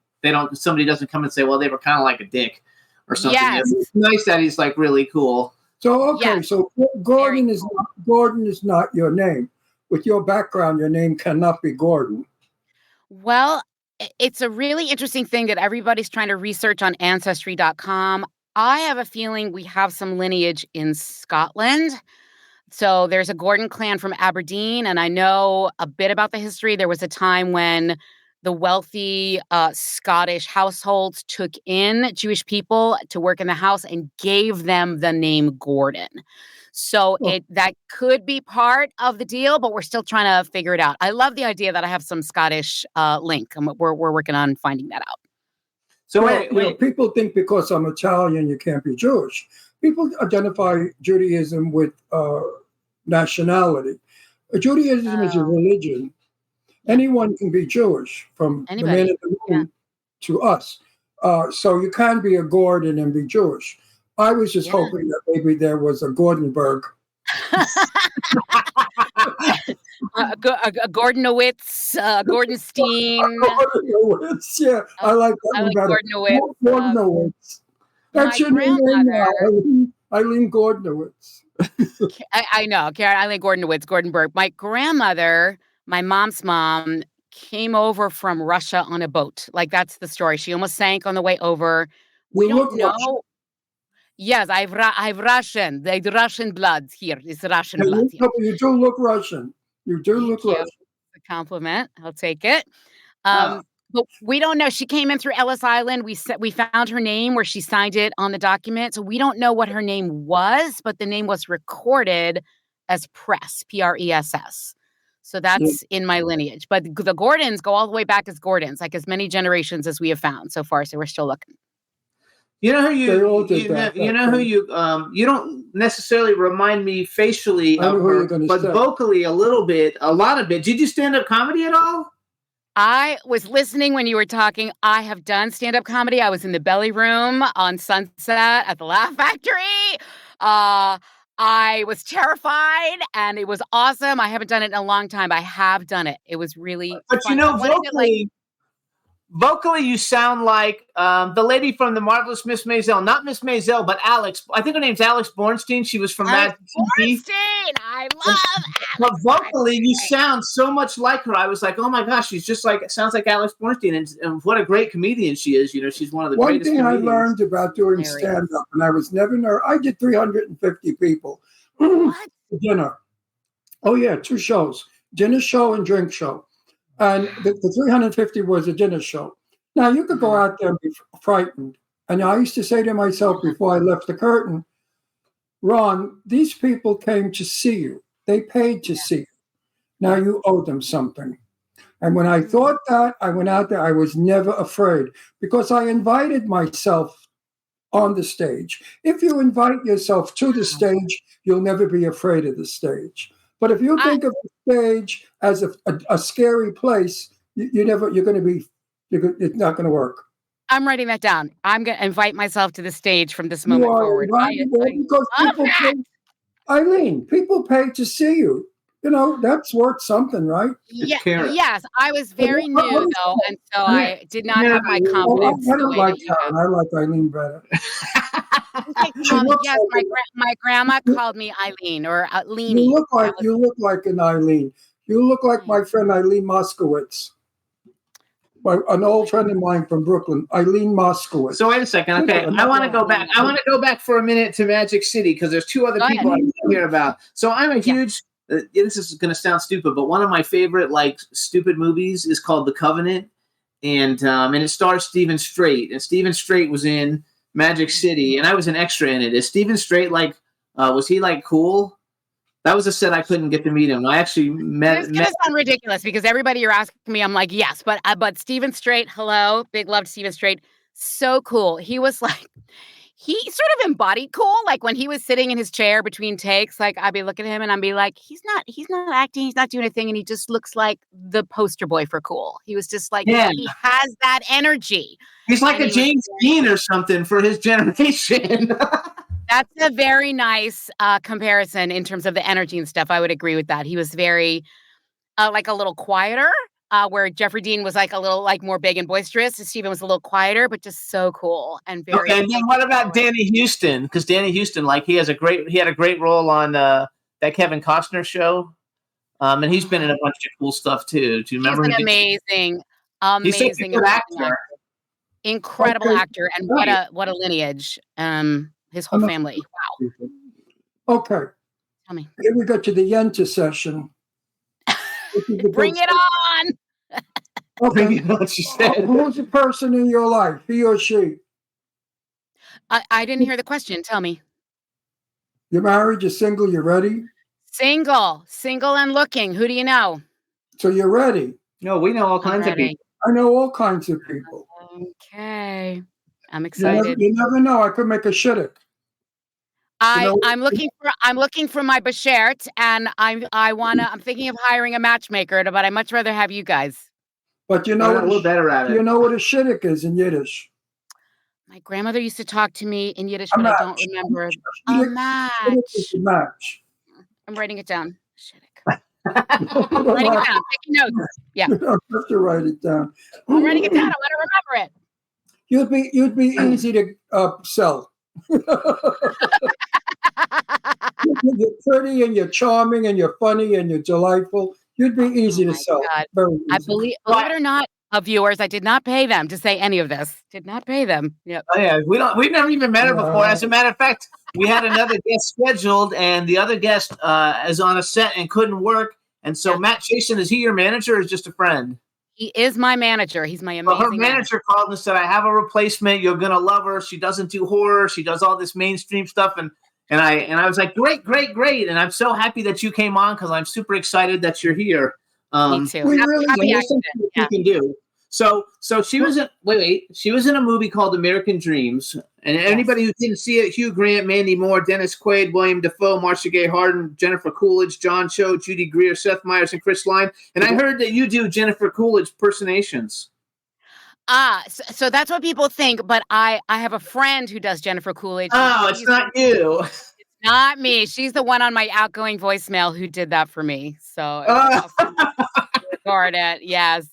somebody doesn't come and say, well, they were kind of like a dick or something. Yes. It's nice that he's like really cool. So, so Gordon is not your name. With your background, your name cannot be Gordon. Well, it's a really interesting thing that everybody's trying to research on Ancestry.com. I have a feeling we have some lineage in Scotland. So there's a Gordon clan from Aberdeen, and I know a bit about the history. There was a time when the wealthy Scottish households took in Jewish people to work in the house and gave them the name Gordon. So that could be part of the deal, but we're still trying to figure it out. I love the idea that I have some Scottish link. We're working on finding that out. So wait. People think because I'm Italian, you can't be Jewish. People identify Judaism with nationality. Judaism is a religion. Anyone can be Jewish, from the man in the moon to us. So you can be a Gordon and be Jewish. I was just hoping that maybe there was a Gordonberg. a Gordonowitz, Gordonstein. Gordonowitz, yeah. I like that one better. Gordonowitz. That's your name now, Eileen Gordonowitz. I know, Karen-Eileen Gordonowitz, Gordonberg. My grandmother, my mom's mom, came over from Russia on a boat. Like, that's the story. She almost sank on the way over. We don't know. Russian. Yes, I've Russian. The Russian blood here is Russian blood. You do look Russian. You do look Russian. A compliment. I'll take it. But we don't know. She came in through Ellis Island. We found her name where she signed it on the document. So we don't know what her name was, but the name was recorded as Press, Press. So that's in my lineage. But the Gordons go all the way back as Gordons, like as many generations as we have found so far. So we're still looking. You know who you don't necessarily remind me facially of her, but vocally a lot of bit. Did you stand-up comedy at all? I was listening when you were talking. I have done stand-up comedy. I was in the Belly Room on Sunset at the Laugh Factory. I was terrified, and it was awesome. I haven't done it in a long time. I have done it. It was really But fun. Vocally, you sound like the lady from The Marvelous Miss Maisel. Not Miss Maisel, but Alex. I think her name's Alex Bornstein. She was from Mad TV. I love Alex. But vocally, you sound so much like her. I was like, oh my gosh, she's just sounds like Alex Bornstein. And what a great comedian she is. You know, she's one of the greatest comedians. One thing I learned about doing stand-up, and I was never nervous. I did 350 people. What? Dinner. Oh, yeah, 2 shows. Dinner show and drink show. And the 350 was a dinner show. Now, you could go out there and be frightened. And I used to say to myself before I left the curtain, Ron, these people came to see you. They paid to see you. Now you owe them something. And when I thought that, I went out there. I was never afraid because I invited myself on the stage. If you invite yourself to the stage, you'll never be afraid of the stage. But if you think of the stage as a scary place, it's not going to work. I'm writing that down. I'm going to invite myself to the stage from this moment forward. Because people pay to see you. You know, that's worth something, right? Yes, I was very new, though, and so I did not have my confidence. I don't like Karen. I like Eileen better. Yes, my grandma called me Eileen or Leanie. You look like an Eileen. You look like my friend Eileen Moskowitz. An old friend of mine from Brooklyn, Eileen Moskowitz. So wait a second. Okay, I want to go back. I want to go back for a minute to Magic City because there's 2 other people I want to hear about. So I'm a huge. This is going to sound stupid, but one of my favorite stupid movies is called The Covenant, and it stars Stephen Strait, and Stephen Strait was in Magic City, and I was an extra in it. Is Stephen Strait was he cool? That was a set I couldn't get to meet him. I actually met. It's going to sound ridiculous because everybody you're asking me, I'm like, yes, but Stephen Strait, hello, big love to Stephen Strait, so cool. He was he sort of embodied cool. Like when he was sitting in his chair between takes, I'd be looking at him and I'd be like, he's not acting, he's not doing a thing, and he just looks like the poster boy for cool. He was just he has that energy. He's like a James Dean or something for his generation. That's a very nice comparison in terms of the energy and stuff. I would agree with that. He was very a little quieter. Where Jeffrey Dean was a little more big and boisterous, and Stephen was a little quieter, but just so cool and very. Okay, and then what about Danny Houston? Because Danny Houston, he had a great role on that Kevin Costner show, and he's been in a bunch of cool stuff too. Do you remember? He's an amazing he's such a good actor. Incredible actor, and what a lineage. His whole family. Wow. Okay. Tell me. Here we go to the Yenta session. Bring it on. Okay. what she said. Who's the person in your life, he or she? I didn't hear the question. Tell me. You're married, you're single, you're ready? Single and looking. Who do you know? So you're ready. No, we know all I'm kinds of ready. people. I know all kinds of people. Okay. I'm You excited. never know. I could make a shidduch. I'm looking for my bashert, and I'm thinking of hiring a matchmaker, but I'd much rather have you guys. But you No, know, we're better at it. you know what a shidduch is in Yiddish? My grandmother used to talk to me in Yiddish, A but I match. don't remember. A Shidduch is match. a match. I'm writing it down. You I'm writing it down. Taking notes. Yeah. don't have to write it down. I'm writing it down. I want to remember it. You'd be easy to sell. You're pretty and you're charming and you're funny and you're delightful. You'd be easy to my sell. God. Very easy. I believe it or not, viewers, I did not pay them to say any of this. Did not pay them. Yep. Oh, yeah, we've never even met her before. As a matter of fact, we had another guest scheduled, and the other guest is on a set and couldn't work. And so, Matt Jason, is he your manager or is just a friend? He is my manager. He's my amazing. Well, her manager called and said, "I have a replacement. You're gonna love her. She doesn't do horror. She does all this mainstream stuff." And I was like, "Great. And I'm so happy that you came on because I'm super excited that you're here. Me too. Happy accident. You can do. So she was in she was in a movie called American Dreams. And anybody who didn't see it, Hugh Grant, Mandy Moore, Dennis Quaid, William Dafoe, Marcia Gay Harden, Jennifer Coolidge, John Cho, Judy Greer, Seth Meyers, and Chris Line. And I heard that you do Jennifer Coolidge impersonations. So that's what people think, but I have a friend who does Jennifer Coolidge. Oh, it's not you. It's not me. She's the one on my outgoing voicemail who did that for me. So record it. Yes.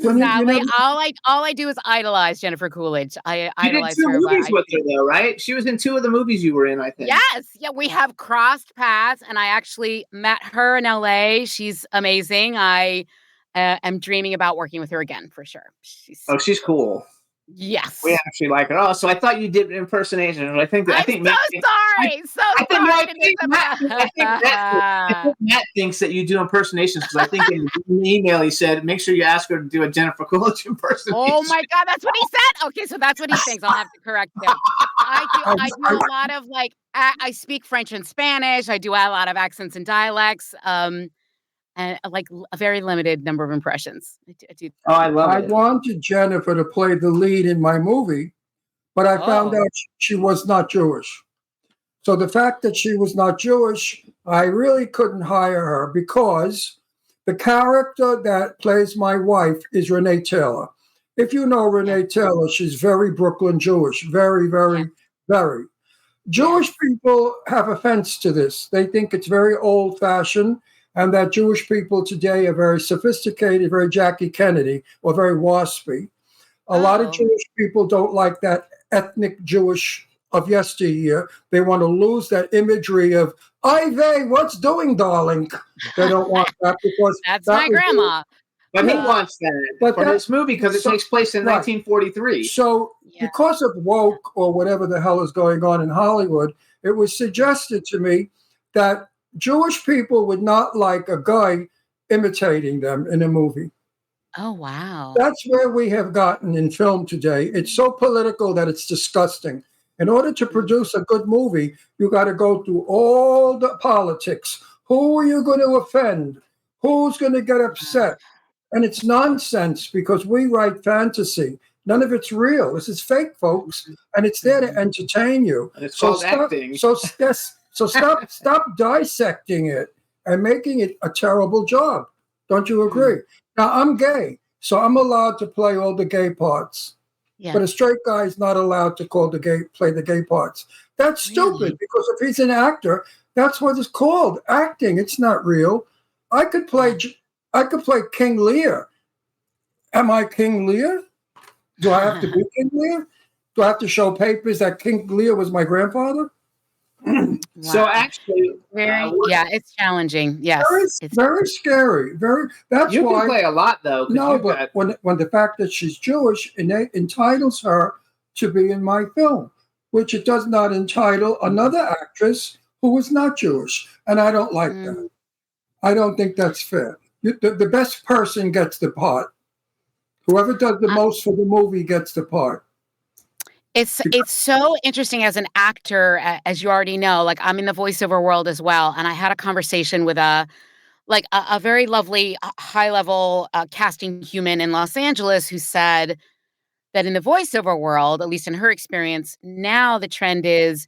Sadly, all I do is idolize Jennifer Coolidge. I idolize her. You did 2 movies with her, though, right? She was in 2 of the movies you were in, I think. Yes, yeah, we have crossed paths, and I actually met her in LA. She's amazing. I am dreaming about working with her again for sure. She's cool. Yes, we actually like her. Oh, so I thought you did impersonation. I think Matt, Matt thinks that you do impersonations because I think in the email he said, make sure you ask her to do a Jennifer Coolidge impersonation. Oh my God, that's what he said. Okay, so that's what he thinks. I'll have to correct him. I do a lot of I speak French and Spanish. I do a lot of accents and dialects. And like a very limited number of impressions. I love it. I wanted Jennifer to play the lead in my movie, but I found out she was not Jewish. So the fact that she was not Jewish, I really couldn't hire her because the character that plays my wife is Renee Taylor. If you know Renee Taylor, she's very Brooklyn Jewish, very, very, very. Jewish people have offense to this. They think it's very old-fashioned, and that Jewish people today are very sophisticated, very Jackie Kennedy, or very waspy. A lot of Jewish people don't like that ethnic Jewish of yesteryear. They want to lose that imagery of, "Ivey, what's doing, darling?" They don't want that because that's my grandma. But he wants that for this movie because it takes place in 1943. So because of woke or whatever the hell is going on in Hollywood, it was suggested to me that Jewish people would not like a guy imitating them in a movie. Oh, wow. That's where we have gotten in film today. It's so political that it's disgusting. In order to produce a good movie, you got to go through all the politics. Who are you going to offend? Who's going to get upset? And it's nonsense because we write fantasy. None of it's real. This is fake, folks. And it's there to entertain you. And it's called acting. So stop dissecting it and making it a terrible job. Don't you agree? Now, I'm gay, so I'm allowed to play all the gay parts. Yeah. But a straight guy is not allowed to play the gay parts. That's stupid because if he's an actor, that's what it's called, acting. It's not real. I could play King Lear. Am I King Lear? Do I have to be King Lear? Do I have to show papers that King Lear was my grandfather? Wow. So actually, it's challenging. Yes, it's very scary. That's you why can play a lot though. No, but when the fact that she's Jewish entitles her to be in my film, which it does not entitle another actress who is not Jewish, and I don't like that. I don't think that's fair. The best person gets the part. Whoever does the most for the movie gets the part. It's so interesting as an actor, as you already know, like I'm in the voiceover world as well. And I had a conversation with a very lovely high level casting human in Los Angeles who said that in the voiceover world, at least in her experience, now the trend is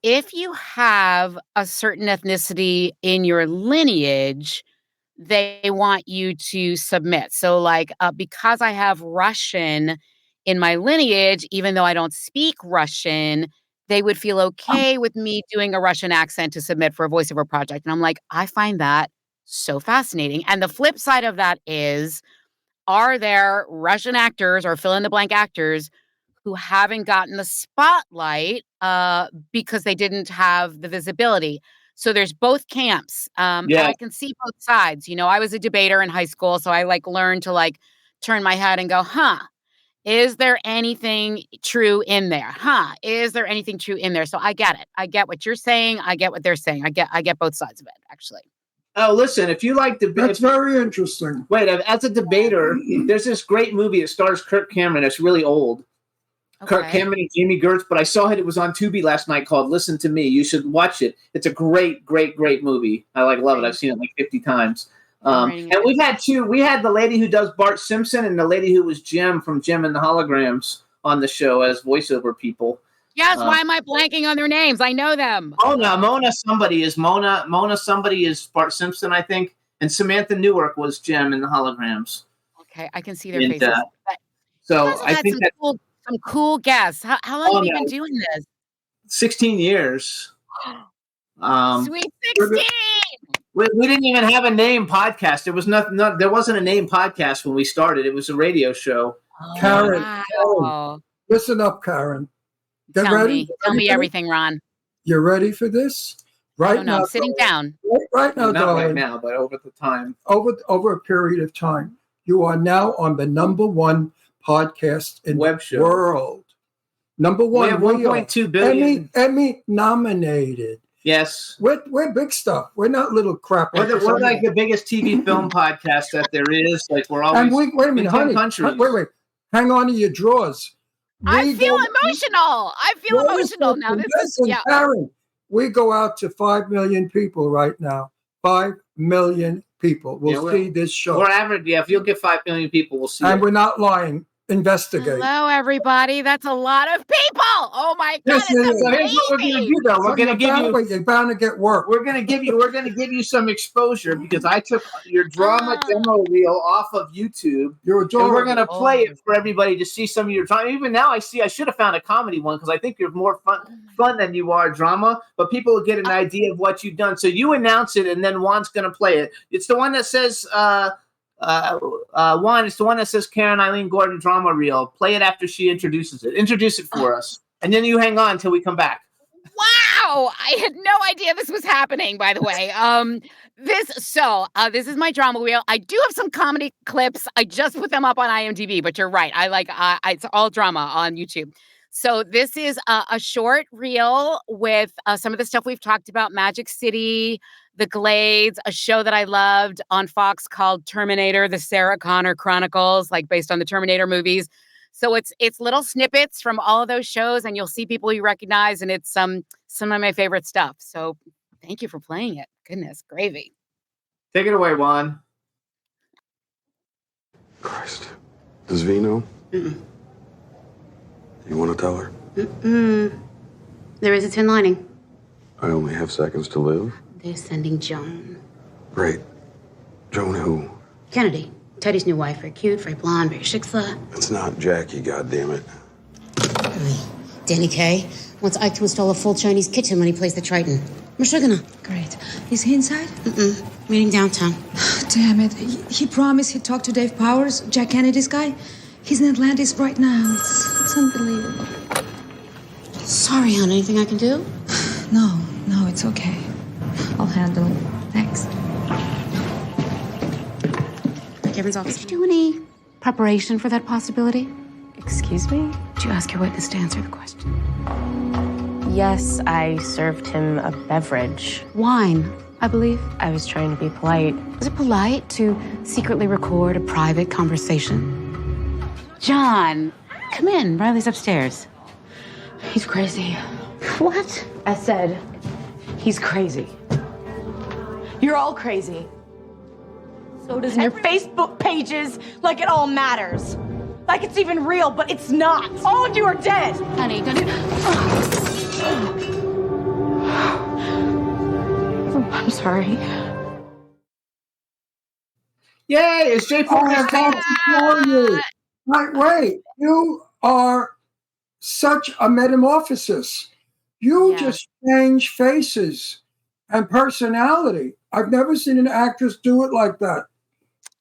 if you have a certain ethnicity in your lineage, they want you to submit. So like, because I have Russian in my lineage, even though I don't speak Russian, they would feel okay with me doing a Russian accent to submit for a voiceover project. And I'm like, I find that so fascinating. And the flip side of that is, are there Russian actors or fill in the blank actors who haven't gotten the spotlight because they didn't have the visibility? So there's both camps. And I can see both sides. You know, I was a debater in high school, so I learned to turn my head and go, is there anything true in there? Is there anything true in there? So I get it. I get what you're saying. I get what they're saying. I get both sides of it, actually. Oh, listen, if you like debate... That's very interesting. Wait, as a debater, there's this great movie that stars Kirk Cameron. It's really old. Okay. Kirk Cameron and Jamie Gertz, but I saw it. It was on Tubi last night called Listen to Me. You should watch it. It's a great, great, great movie. I love it. I've seen it 50 times. And we've had two. We had the lady who does Bart Simpson and the lady who was Jim from Jim and the Holograms on the show as voiceover people. Yes, why am I blanking on their names? I know them. Mona somebody is Bart Simpson, I think. And Samantha Newark was Jim in the Holograms. Okay, I can see their faces. So I think some cool guests. How long have you been doing this? 16 years. Sweet 16! We didn't even have a name podcast. There wasn't a name podcast when we started. It was a radio show. Karen, listen up, Karen. Get ready. Tell me everything, Ron. You ready for this? Right now, I'm sitting down. Right now, not darling. Right now, but over the time. Over a period of time, you are now on the #1 podcast in web show world. #1. We have 1.2 billion. Emmy nominated. Yes. We're big stuff. We're not little crap. We're like the biggest TV film podcast that there is. Like we're always. And wait a minute, honey. Wait. Hang on to your drawers. I feel emotional. Now. Karen, we go out to 5 million people right now. 5 million people will see this show. We're average. Yeah, if you'll get 5 million people, we'll see. And we're not lying. Investigate. Hello, everybody. That's a lot of people. Oh my God! So here's what we're going to do, though. We're going to give you. You're bound to get work. We're going to give you some exposure because I took your drama demo reel off of YouTube. And we're going to play it for everybody to see some of your drama. Even now, I should have found a comedy one because I think you're more fun than you are drama. But people will get an idea of what you've done. So you announce it, and then Juan's going to play it. It's the one that says. Juan, it's the one that says Karen-Eileen Gordon drama reel. Play it after she introduces it. Introduce it for us. And then you hang on until we come back. Wow. I had no idea this was happening, by the way. This is my drama reel. I do have some comedy clips. I just put them up on IMDb, but you're right. It's all drama on YouTube. So this is a short reel with some of the stuff we've talked about, Magic City, The Glades, a show that I loved on Fox called Terminator, the Sarah Connor Chronicles, based on the Terminator movies. So it's little snippets from all of those shows, and you'll see people you recognize, and it's some of my favorite stuff. So thank you for playing it. Goodness, gravy. Take it away, Juan. Christ. Does V know? Mm-mm. You want to tell her? There is a tin lining. I only have seconds to live. They're sending Joan. Great. Joan who? Kennedy. Teddy's new wife. Very cute, very blonde, very shiksa. It's not Jackie, goddammit. Danny Kaye wants Ike to install a full Chinese kitchen when he plays the Triton. Mashugana. Great. Is he inside? Meeting downtown. Damn it. He promised he'd talk to Dave Powers, Jack Kennedy's guy. He's in Atlantis right now. It's unbelievable. Sorry, hon. Anything I can do? No, it's okay. I'll handle it. Thanks. Kevin's office. Did you do any preparation for that possibility? Excuse me? Did you ask your witness to answer the question? Yes, I served him a beverage. Wine, I believe. I was trying to be polite. Was it polite to secretly record a private conversation? John, come in. Riley's upstairs. He's crazy. What? I said, he's crazy. You're all crazy. So does your Facebook pages, like it all matters. Like it's even real, but it's not. All of you are dead. Honey, don't you... I'm sorry. Yay! It's Jay Wait, you are such a metamorphosis. You just change faces and personality. I've never seen an actress do it like that.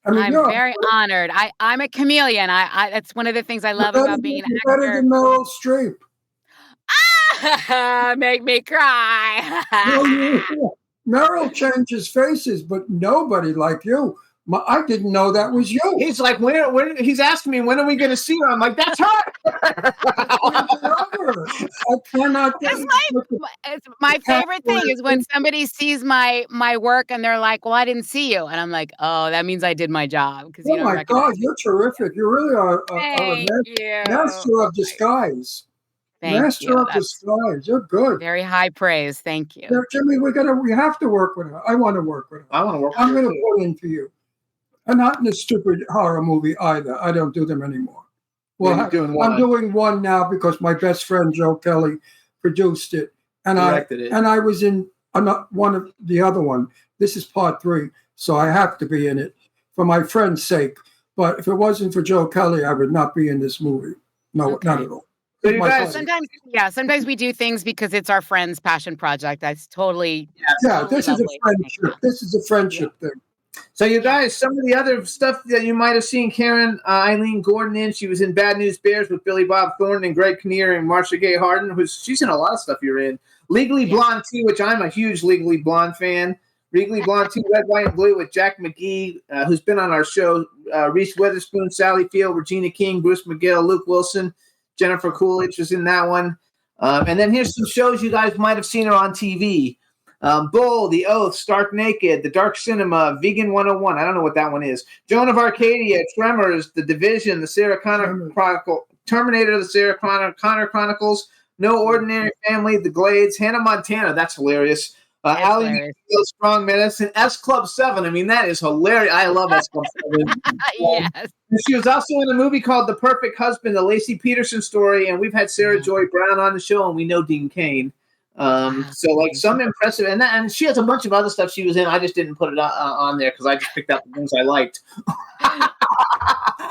I mean, I'm very honored. I'm a chameleon. I that's one of the things I love about being an actor. Better than Meryl Streep. Make me cry. Meryl changes faces, but nobody like you. I didn't know that was you. He's like, when he's asking me, when are we going to see her? I'm like, that's her. I cannot. It's my favorite thing is when somebody sees my work and they're like, well, I didn't see you. And I'm like, oh, that means I did my job. Because oh my God, you're terrific. You really are a master of disguise. Master of disguise. You're good. Very high praise. Thank you. Now, Jimmy, we have to work with her. I want to work with her. I want to work with her. I'm going to put in for you. And not in a stupid horror movie either. I don't do them anymore. Well, I'm doing one now because my best friend Joe Kelly produced it, and I was in one of the other one. This is part 3, so I have to be in it for my friend's sake. But if it wasn't for Joe Kelly, I would not be in this movie. No, not at all. So you guys, sometimes we do things because it's our friend's passion project. That's totally this is a friendship. This is a friendship thing. So you guys, some of the other stuff that you might have seen Karen-Eileen Gordon in, she was in Bad News Bears with Billy Bob Thornton and Greg Kinnear and Marcia Gay Harden. She's in a lot of stuff you're in. Legally Blonde 2, which I'm a huge Legally Blonde fan. Legally Blonde 2, Red, White, and Blue with Jack McGee, who's been on our show. Reese Witherspoon, Sally Field, Regina King, Bruce McGill, Luke Wilson, Jennifer Coolidge was in that one. And then here's some shows you guys might have seen her on TV. Bull, The Oath, Stark Naked, The Dark Cinema, Vegan 101. I don't know what that one is. Joan of Arcadia, Tremors, The Division, The Sarah Connor Chronicle, Terminator, The Sarah Connor Chronicles, No Ordinary Family, The Glades, Hannah Montana. That's hilarious. Allie Strong Medicine, S Club 7. I mean, that is hilarious. I love S Club 7. Yes. And she was also in a movie called The Perfect Husband, the Lacey Peterson story. And we've had Sarah Joy Brown on the show, and we know Dean Cain. So like some impressive, and she has a bunch of other stuff she was in. I just didn't put it on there because I just picked out the things I liked.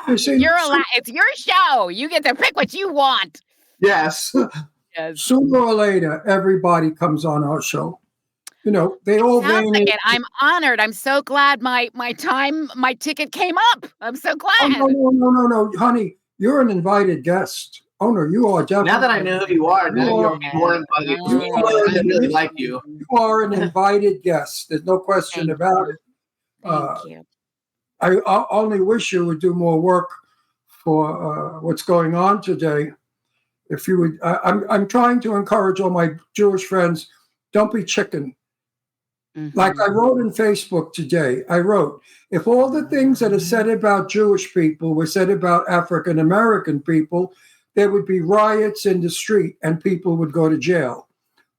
It's your show. You get to pick what you want. Yes. Sooner or later, everybody comes on our show. You know, they all. I'm honored. I'm so glad my ticket came up. I'm so glad. Oh, no, honey, you're an invited guest. Oh no, you are definitely. Now that I know who you are, you're more invited. I really like you. You are an invited guest. There's no question about it. Thank you. I only wish you would do more work for what's going on today. If you would, I'm trying to encourage all my Jewish friends. Don't be chicken. Mm-hmm. Like I wrote in Facebook today, if all the things that are said about Jewish people were said about African American people, there would be riots in the street and people would go to jail.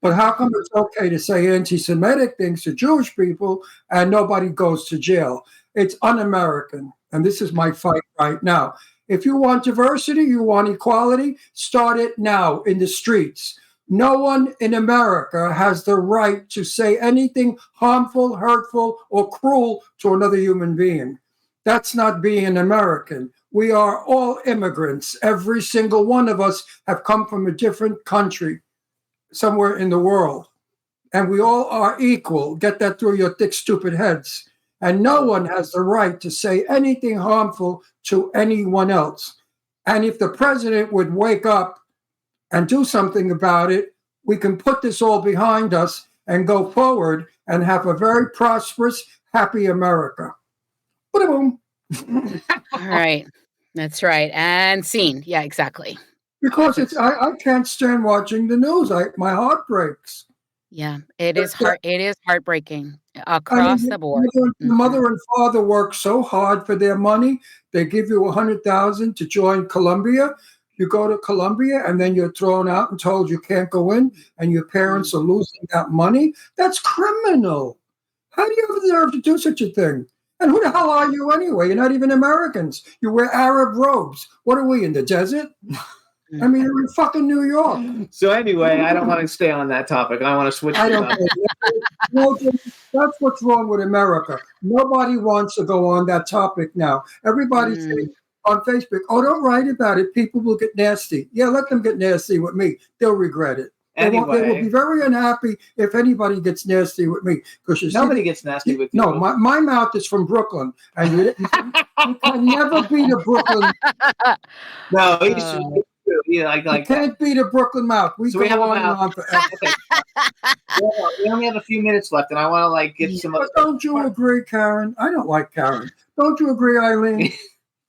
But how come it's okay to say anti-Semitic things to Jewish people and nobody goes to jail? It's un-American. And this is my fight right now. If you want diversity, you want equality, start it now in the streets. No one in America has the right to say anything harmful, hurtful, or cruel to another human being. That's not being an American. We are all immigrants. Every single one of us have come from a different country somewhere in the world. And we all are equal. Get that through your thick, stupid heads. And no one has the right to say anything harmful to anyone else. And if the president would wake up and do something about it, we can put this all behind us and go forward and have a very prosperous, happy America. Boom. All right. That's right. And scene. Yeah, exactly. Because I can't stand watching the news. My heart breaks. Yeah, it is heartbreaking. across the board. The mother and father work so hard for their money. They give you $100,000 to join Columbia. You go to Columbia, and then you're thrown out and told you can't go in, and your parents are losing that money. That's criminal. How do you deserve to do such a thing? And who the hell are you anyway? You're not even Americans. You wear Arab robes. What are we, in the desert? I mean, you're in fucking New York. So anyway, I don't want to stay on that topic. I want to switch. I don't know. That's what's wrong with America. Nobody wants to go on that topic now. Everybody's saying on Facebook, oh, don't write about it. People will get nasty. Yeah, let them get nasty with me. They'll regret it. Anyway. They will be very unhappy if anybody gets nasty with me. Because nobody gets nasty with you. No, my mouth is from Brooklyn. And you can never beat a Brooklyn. No, it's true. Yeah, you can't beat a Brooklyn mouth. We go on and on forever. We only have a few minutes left, and I want to get some. But don't you agree, Karen? I don't like Karen. Don't you agree, Eileen?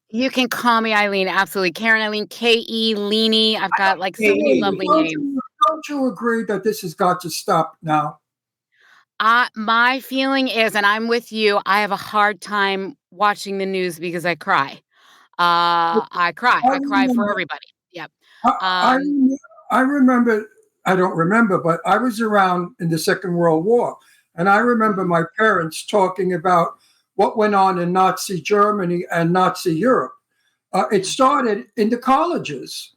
You can call me Eileen. Absolutely, Karen-Eileen, K-E Leanie. I've got so many lovely names. Don't you agree that this has got to stop now? My feeling is, and I'm with you, I have a hard time watching the news because I cry. I cry for everybody. Yep. I remember, I don't remember, but I was around in the Second World War. And I remember my parents talking about what went on in Nazi Germany and Nazi Europe. It started in the colleges.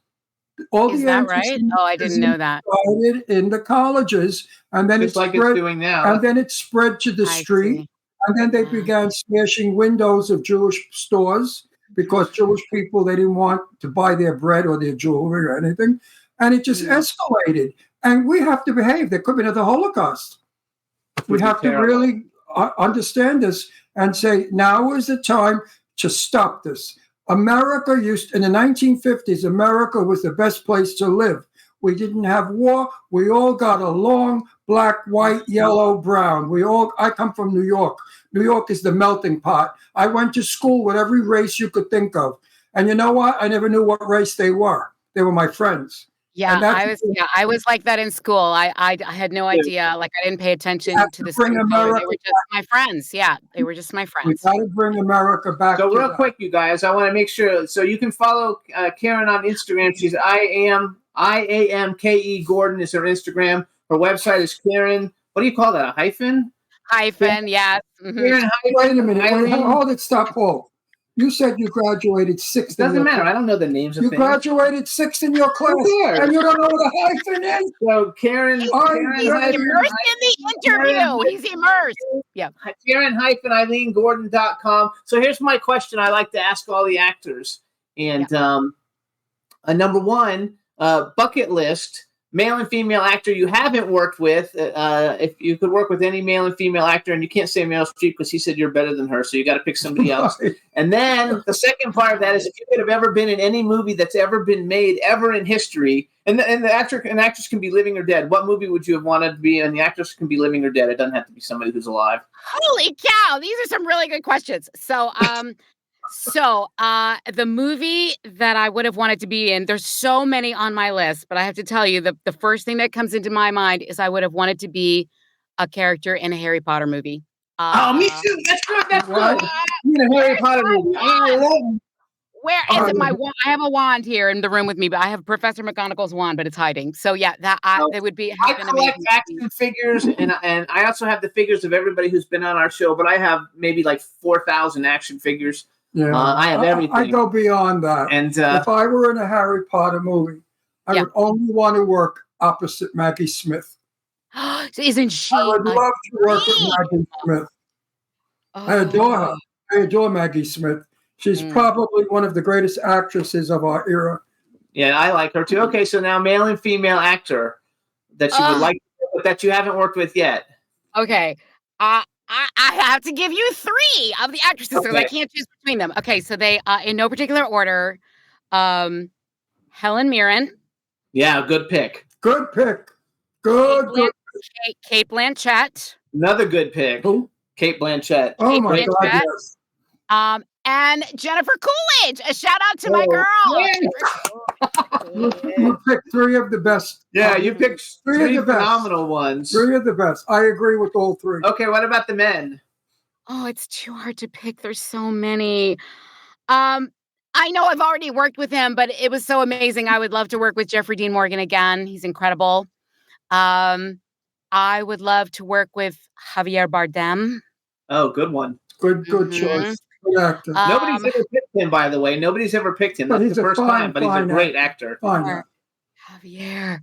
Is that right? Oh, I didn't know that. Started in the colleges, and then it's doing now. And then it spread to the street, and then they began smashing windows of Jewish stores because Jewish people, they didn't want to buy their bread or their jewelry or anything, and it just escalated. And we have to behave. There could be another Holocaust. We have to really understand this and say now is the time to stop this. America in the 1950s, America was the best place to live. We didn't have war. We all got along, black, white, yellow, brown. I come from New York. New York is the melting pot. I went to school with every race you could think of. And you know what? I never knew what race they were. They were my friends. Yeah, I was like that in school. I had no idea. Like I didn't pay attention to the school. They were just my friends. Yeah, they were just my friends. We got to bring America back. So real quick, you guys, I want to make sure. So you can follow Karen on Instagram. She's I-A-M-K-E Gordon is her Instagram. Her website is Karen. What do you call that? A hyphen? Hyphen, yes. Mm-hmm. Karen, wait a minute. Hold it. Stop, Paul. You said you graduated sixth. Doesn't matter. I don't know the names of things. You graduated sixth in your class, and you don't know what a hyphen is. So Karen, he's immersed in the interview. He's immersed. Yeah. Karen-EileenGordon.com. So here's my question. I like to ask all the actors, and number one, bucket list. Male and female actor you haven't worked with. If you could work with any male and female actor, and you can't say Meryl Streep because he said you're better than her, so you got to pick somebody else. And then the second part of that is if you could have ever been in any movie that's ever been made ever in history, and the actor and actress can be living or dead. What movie would you have wanted to be in? The actress can be living or dead. It doesn't have to be somebody who's alive. Holy cow! These are some really good questions. So, the movie that I would have wanted to be in, there's so many on my list, but I have to tell you, the first thing that comes into my mind is I would have wanted to be a character in a Harry Potter movie. Me too. That's good. That's good. In a Harry Potter movie. Where is it? My wand? I have a wand here in the room with me, but I have Professor McGonagall's wand, but it's hiding. So yeah, it would be. I collect action figures, and I also have the figures of everybody who's been on our show. But I have maybe like 4,000 action figures. Yeah, I have everything. I go beyond that. And if I were in a Harry Potter movie, I would only want to work opposite Maggie Smith. So isn't she? I would love to work with Maggie Smith. I adore her. I adore Maggie Smith. She's probably one of the greatest actresses of our era. Yeah, I like her too. Okay, so now male and female actor that you would like, but that you haven't worked with yet. Okay. I have to give you 3 of the actresses because I can't choose between them. Okay, so they, in no particular order, Helen Mirren. Yeah, good pick. Good pick. Cate Blanchett. Another good pick. Who? Cate Blanchett. Oh my God, yes. And Jennifer Coolidge. A shout out to my girl. You picked three of the best. Yeah, you picked three of the best. phenomenal ones. Three of the best. I agree with all three. Okay, what about the men? Oh, it's too hard to pick. There's so many. I know I've already worked with him, but it was so amazing. I would love to work with Jeffrey Dean Morgan again. He's incredible. I would love to work with Javier Bardem. Oh, good one. Good choice. Good actor. Nobody's ever picked him, by the way. Nobody's ever picked him. But That's he's the a first fine, time, but he's a fine great actor. Fine. Javier.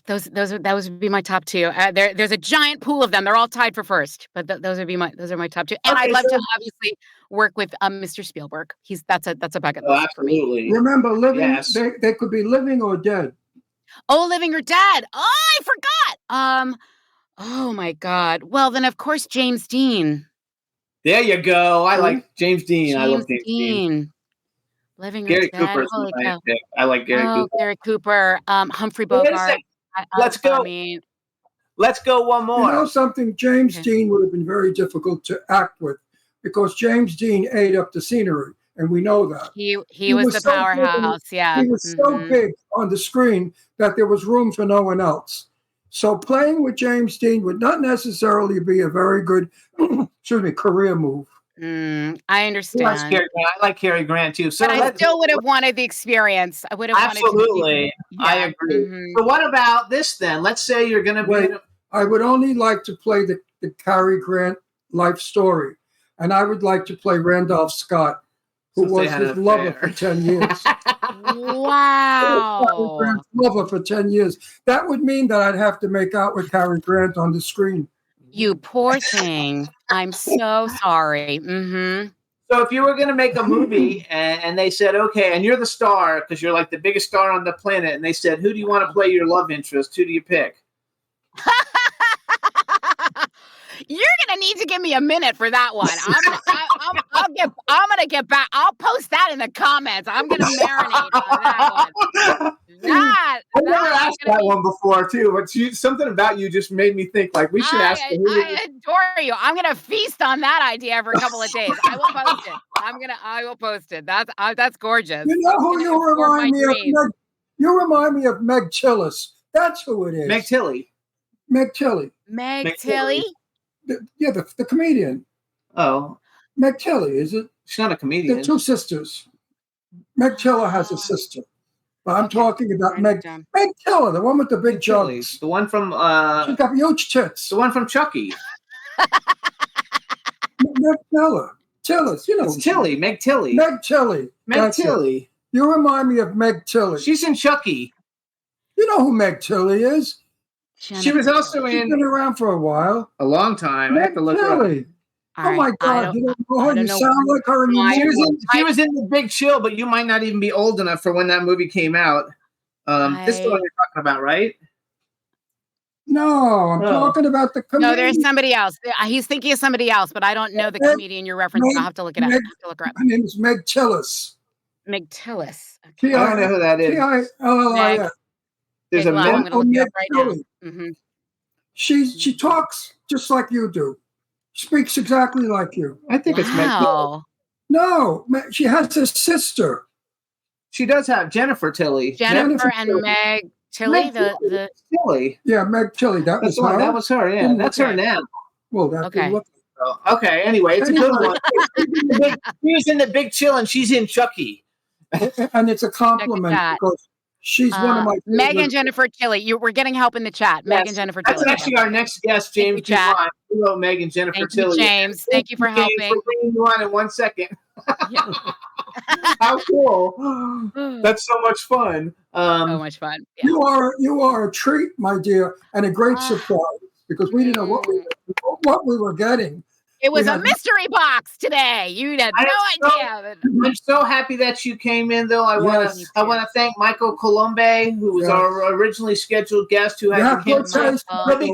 Those would be my top two. There's a giant pool of them. They're all tied for first, but those are my top two. And I'd love to obviously work with Mr. Spielberg. That's a bucket list for me. Absolutely. Remember, living. They could be living or dead. Oh, living or dead. Oh, I forgot. Oh my God. Well, then of course James Dean. There you go. I like James Dean. I love James Dean. Living Gary or dead. Cooper's my pick. I like Gary Cooper. Gary Cooper. Humphrey Wait a Bogart. second. Let's go. Let's go one more. You know something? James Dean would have been very difficult to act with because James Dean ate up the scenery, and we know that. He was the powerhouse. Yeah. He was so big on the screen that there was room for no one else. So playing with James Dean would not necessarily be a very good, career move. I understand. I like Cary Grant too. So but I still would have wanted the experience. I would have absolutely. I agree. So what about this then? Let's say you're going to be. I would only like to play the Cary Grant life story, and I would like to play Randolph Scott, who was his lover for 10 years. Wow. Grant's lover for 10 years. That would mean that I'd have to make out with Cary Grant on the screen. You poor thing. I'm so sorry. So if you were going to make a movie and they said, okay, and you're the star because you're like the biggest star on the planet, and they said, who do you want to play your love interest? Who do you pick? You're gonna need to give me a minute for that one. I'm gonna get back. I'll post that in the comments. I'm gonna marinate on that one. I never asked that one before too, but something about you just made me think like we should ask. I adore you. I'm gonna feast on that idea for a couple of days. I will post it. I will post it. That's gorgeous. You know who you remind me of? You remind me of Meg Tillis. That's who it is. Meg Tilly. Meg Tilly. Meg Tilly. The comedian. Oh. Meg Tilly, is it? She's not a comedian. They're two sisters. Meg Tiller has a sister. But I'm talking about Meg Tiller, the one with the big jugs. The one from... She's got huge tits. The one from Chucky. Meg Tiller. Tillis, you know. It's Tilly. Meg Tilly. Meg Tilly. Meg Tilly. You remind me of Meg Tilly. She's in Chucky. You know who Meg Tilly is? She was also in... She's been around for a while. A long time. I have to look her up. Oh my God! You don't know her. You sound like her. She was in The Big Chill, but you might not even be old enough for when that movie came out. This is the one you're talking about, right? No, I'm talking about the comedian. No, there's somebody else. He's thinking of somebody else, but I don't know the comedian you're referencing. I'll have to look it up. Her name is Meg Tillis. Meg Tillis. Okay. I don't know who that is. T-I-L-L-I-S. There's a I'm going to look it up right now. Mm-hmm. She talks just like you do. Speaks exactly like you. I think it's Meg Tilly. No, she has a sister. She does have Jennifer Tilly. Jennifer and Meg Tilly. The Tilly. Yeah, Meg Tilly. That was her. That was her. Yeah, that's her now. Well, that's okay. Okay. Anyway, it's a good one. She was in The Big Chill, and she's in Chucky. And it's a compliment because she's one of my favorites. Meg and Jennifer Tilly. We're getting help in the chat. Meg and Jennifer Tilly. That's actually our next guest, James DuMont. Hello, Meg and Jennifer Tilly. James. Thank you for helping. We're bringing you on in 1 second. How cool. That's so much fun. So much fun. Yeah. You are a treat, my dear, and a great surprise because we didn't know what we were getting. It was a mystery box today. You had no idea. I'm so happy that you came in, though. I want to thank Michael Colombe, who was our originally scheduled guest, who hasn't came.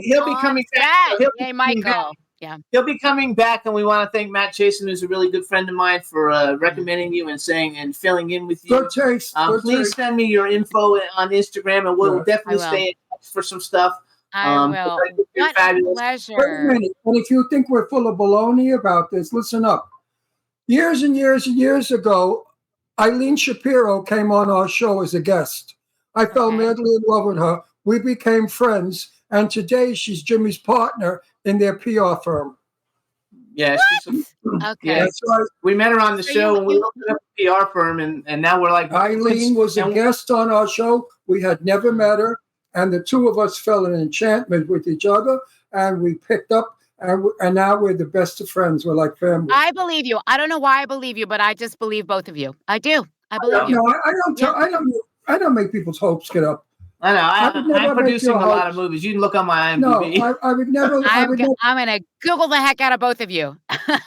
He'll be coming back. Hey, Michael. Yeah, he'll be coming back, and we want to thank Matt Chasen, who's a really good friend of mine, for recommending you and filling in with you. Good taste. Please send me your info on Instagram, and we'll definitely stay in touch for some stuff. I will. What a pleasure. Wait a minute. And if you think we're full of baloney about this, listen up. Years and years and years ago, Eileen Shapiro came on our show as a guest. I fell madly in love with her. We became friends, and today she's Jimmy's partner in their PR firm. Yes. Okay. We met her on the show and we opened up a PR firm, and now we're like. Eileen was a guest on our show. We had never met her, and the two of us fell in enchantment with each other, and we picked up, and now we're the best of friends. We're like family. I believe you. I don't know why I believe you, but I just believe both of you. I do. I believe you. No, I don't make people's hopes get up. I know. I'm producing a lot of movies. You can look on my IMDb. No, I would never. I'm going to Google the heck out of both of you. I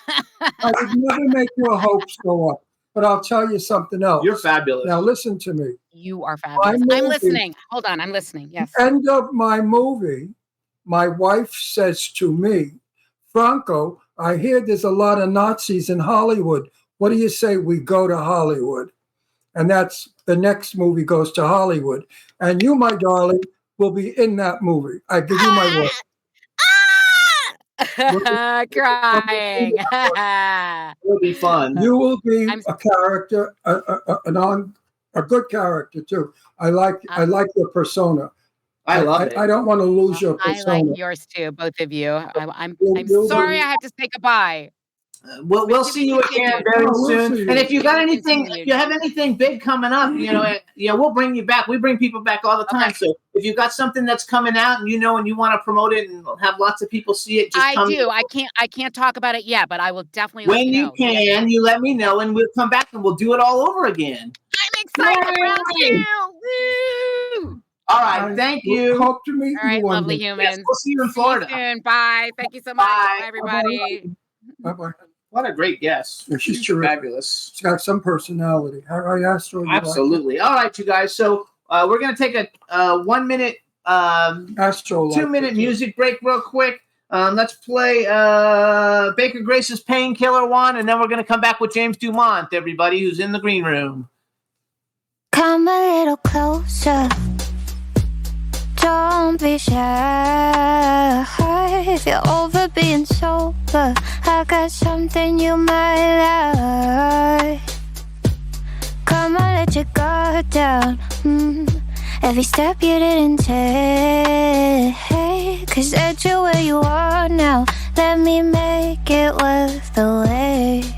would never make your hopes go up. But I'll tell you something else. You're fabulous. Now listen to me. You are fabulous. I'm listening. Hold on. I'm listening. Yes. End of my movie, my wife says to me, Franco, I hear there's a lot of Nazis in Hollywood. What do you say we go to Hollywood? And that's the next movie goes to Hollywood. And you, my darling, will be in that movie. I give you my word. Crying. It'll be fun. You will be a character, a good character too. I like your persona. I love it. I don't want to lose your persona. I like yours too, both of you. I'm sorry I have to say goodbye. We'll see you again very soon. And if you got anything, if you have anything big coming up, we'll bring you back. We bring people back all the time. So if you got something that's coming out and and you want to promote it and have lots of people see it, I do. I can't talk about it yet, but I will definitely. When you can, you let me know, and we'll come back and we'll do it all over again. I'm excited about you. Woo! All right, thank you. Hope to meet you. All right, lovely humans. Yes, we'll see you in Florida. See you soon. Bye. Thank you so much. Bye, everybody. Bye-bye. What a great guest. Yeah, she's fabulous. She's got some personality. I asked her. Absolutely. All right, you guys. So we're going to take a 1 minute, 2 minute music break real quick. Let's play Baker Grace's Painkiller one, and then we're going to come back with James DuMont, everybody who's in the green room. Come a little closer. Don't be shy. If you're over being sober, I got something you might like. Come on, let your guard down. Every step you didn't take, 'cause that's where you are now. Let me make it worth the wait.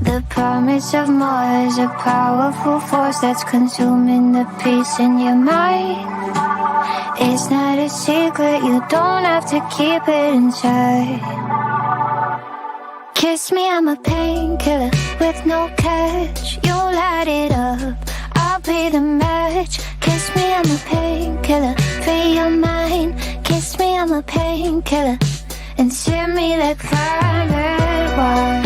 The promise of more is a powerful force that's consuming the peace in your mind. It's not a secret, you don't have to keep it inside. Kiss me, I'm a painkiller with no catch. You light it up, I'll be the match. Kiss me, I'm a painkiller, free your mind. Kiss me, I'm a painkiller, and send me like fire red wine.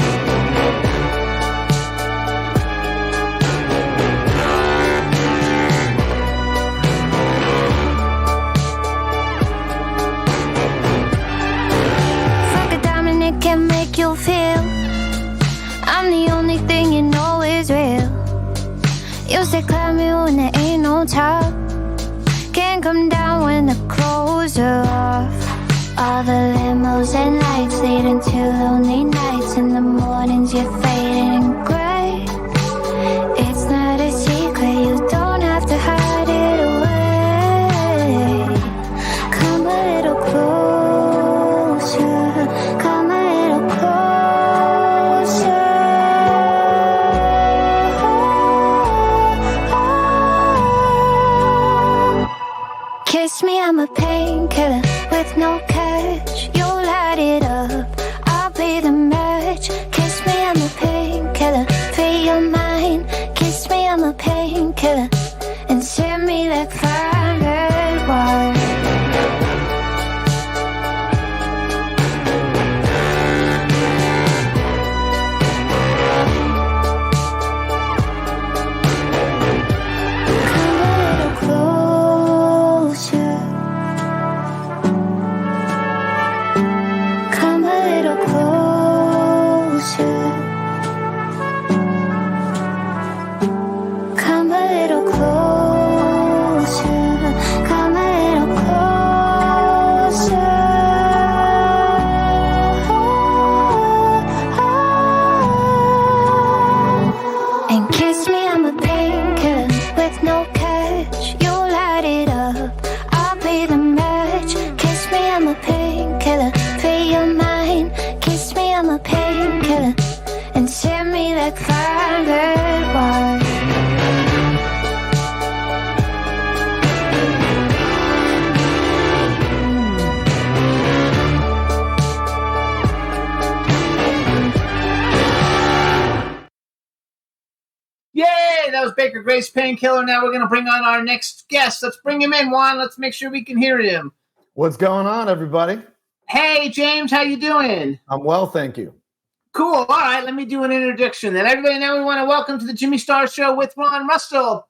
Can make you feel I'm the only thing you know is real. You say climb me when there ain't no top. Can't come down when the clothes are off. All the limos and lights leading to lonely nights. In the mornings you're fading gray. It's not a secret, you don't have to hide it away. Come a little closer. Come a little closer. Kiss me, I'm a painkiller with no catch. You light it up, I'll be the match. Kiss me, I'm a painkiller, free your mind. Kiss me, I'm a painkiller, and send me like fire red wine. like violet wine. Yay! That was Baker Grace Painkiller. Now we're going to bring on our next guest. Let's bring him in, Juan. Let's make sure we can hear him. What's going on, everybody? Hey, James, how you doing? I'm well, thank you. Cool. All right, let me do an introduction then. Everybody, now we want to welcome to the Jimmy Star Show with Ron Russell,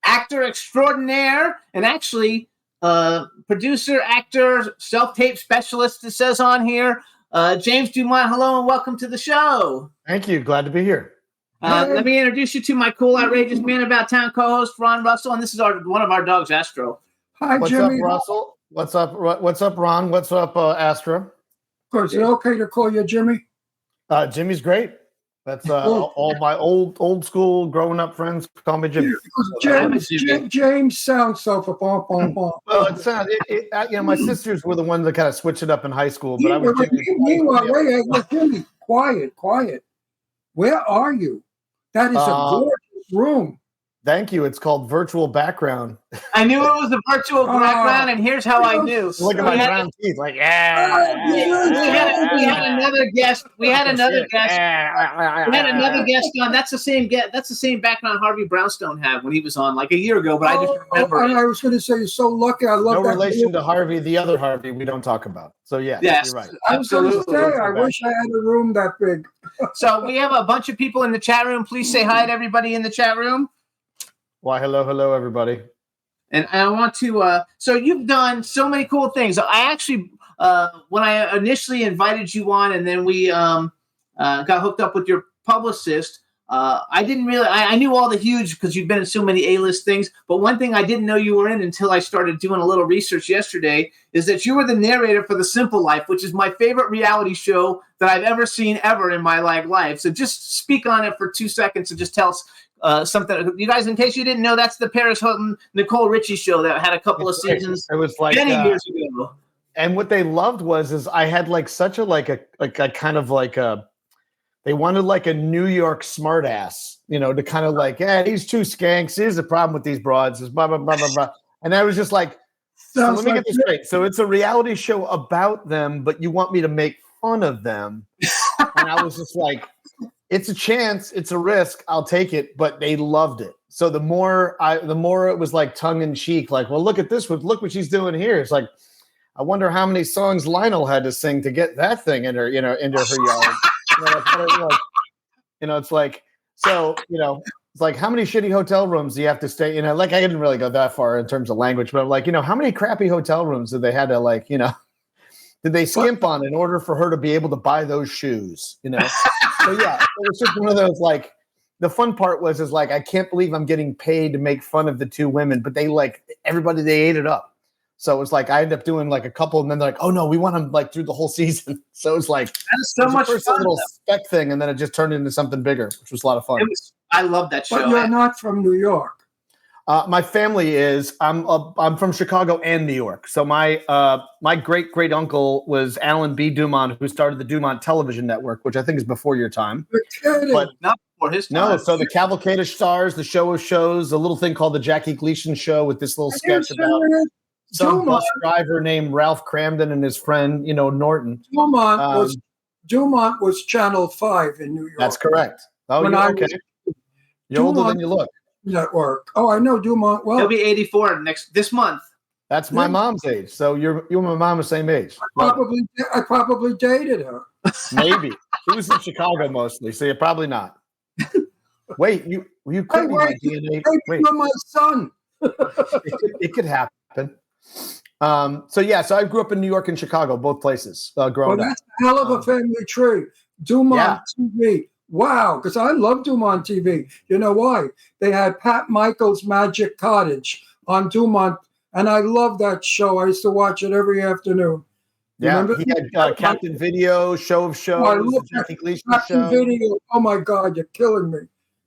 actor extraordinaire, and actually producer, actor, self-tape specialist, it says on here. James DuMont, hello and welcome to the show. Thank you. Glad to be here. Let me introduce you to my cool, outrageous man about town co-host, Ron Russell, and this is one of our dogs, Astro. Hi, What's Jimmy. up, Russell? What's up, Ron? What's up, Astra? Of course, is it okay to call you Jimmy? Jimmy's great. That's all my old school growing up friends call me Jimmy. James sounds so for pom. Well, it sounds. My sisters were the ones that kind of switched it up in high school, but I was Jimmy. Meanwhile, wait, Jimmy, quiet. Where are you? That is a gorgeous room. Thank you. It's called virtual background. I knew it was a virtual background, and here's how I knew. Look at my brown teeth. Like, yeah. We had another guest. We had another guest on. That's the same background Harvey Brownstone had when he was on like a year ago. But I just remember. And I was going to say, you're so lucky. I love no that relation to Harvey, the other Harvey we don't talk about. So yes, you're right. I was going to say, I wish I had a room that big. So we have a bunch of people in the chat room. Please say hi to everybody in the chat room. Why, hello, everybody. And I want to, so you've done so many cool things. I actually, when I initially invited you on and then we got hooked up with your publicist, I didn't really, I knew all the huge because you've been in so many A-list things, but one thing I didn't know you were in until I started doing a little research yesterday is that you were the narrator for The Simple Life, which is my favorite reality show that I've ever seen ever in my life. So just speak on it for 2 seconds and just tell us something. You guys, in case you didn't know, that's the Paris Hilton, Nicole Richie show that had a couple of seasons. It was like many years ago. And what they loved was I had like such a kind of like a, they wanted like a New York smartass, to kind of like, these two skanks. Here's the problem with these broads. Is blah blah blah blah blah. And I was just like, so let me get this straight. So it's a reality show about them, but you want me to make fun of them? And I was just like, it's a chance, it's a risk. I'll take it. But they loved it. So the more it was like tongue in cheek, like, well, look at this one. Look what she's doing here. It's like, I wonder how many songs Lionel had to sing to get that thing in her, into her yard. It's like, so, it's like, how many shitty hotel rooms do you have to stay? Like, I didn't really go that far in terms of language, but I'm like, how many crappy hotel rooms did they had to like, did they skimp on in order for her to be able to buy those shoes? So yeah, it was just one of those, like, the fun part is like, I can't believe I'm getting paid to make fun of the two women, but they they ate it up. So it's like I ended up doing like a couple, and then they're like, "Oh no, we want them like through the whole season." So it's like that's so much first fun. A little spec thing, and then it just turned into something bigger, which was a lot of fun. I love that show. But you're not from New York. My family is. I'm from Chicago and New York. So my great uncle was Alan B. DuMont, who started the DuMont Television Network, which I think is before your time. But not before his time. No, so the Cavalcade of Stars, the Show of Shows, a little thing called the Jackie Gleason Show with this little sketch about some bus driver named Ralph Cramden and his friend, Norton. Dumont was Channel 5 in New York. That's correct. Oh, you're okay. You're older than you look. Network. Oh, I know Dumont well. He'll be 84 this month. That's my mom's age. So you and my mom are the same age. I probably dated her. Maybe. She was in Chicago mostly, so you're probably not. Wait, you could be my DNA. Wait, you're my son. It could happen. So I grew up in New York and Chicago, both places, growing up. That's a hell of a family tree. Dumont TV. Wow, because I love Dumont TV. You know why? They had Pat Michael's Magic Cottage on Dumont, and I love that show. I used to watch it every afternoon. Remember? He had Captain Video, Show of Shows, I love Jackie Gleason Captain Show. Video. Oh my God, you're killing me.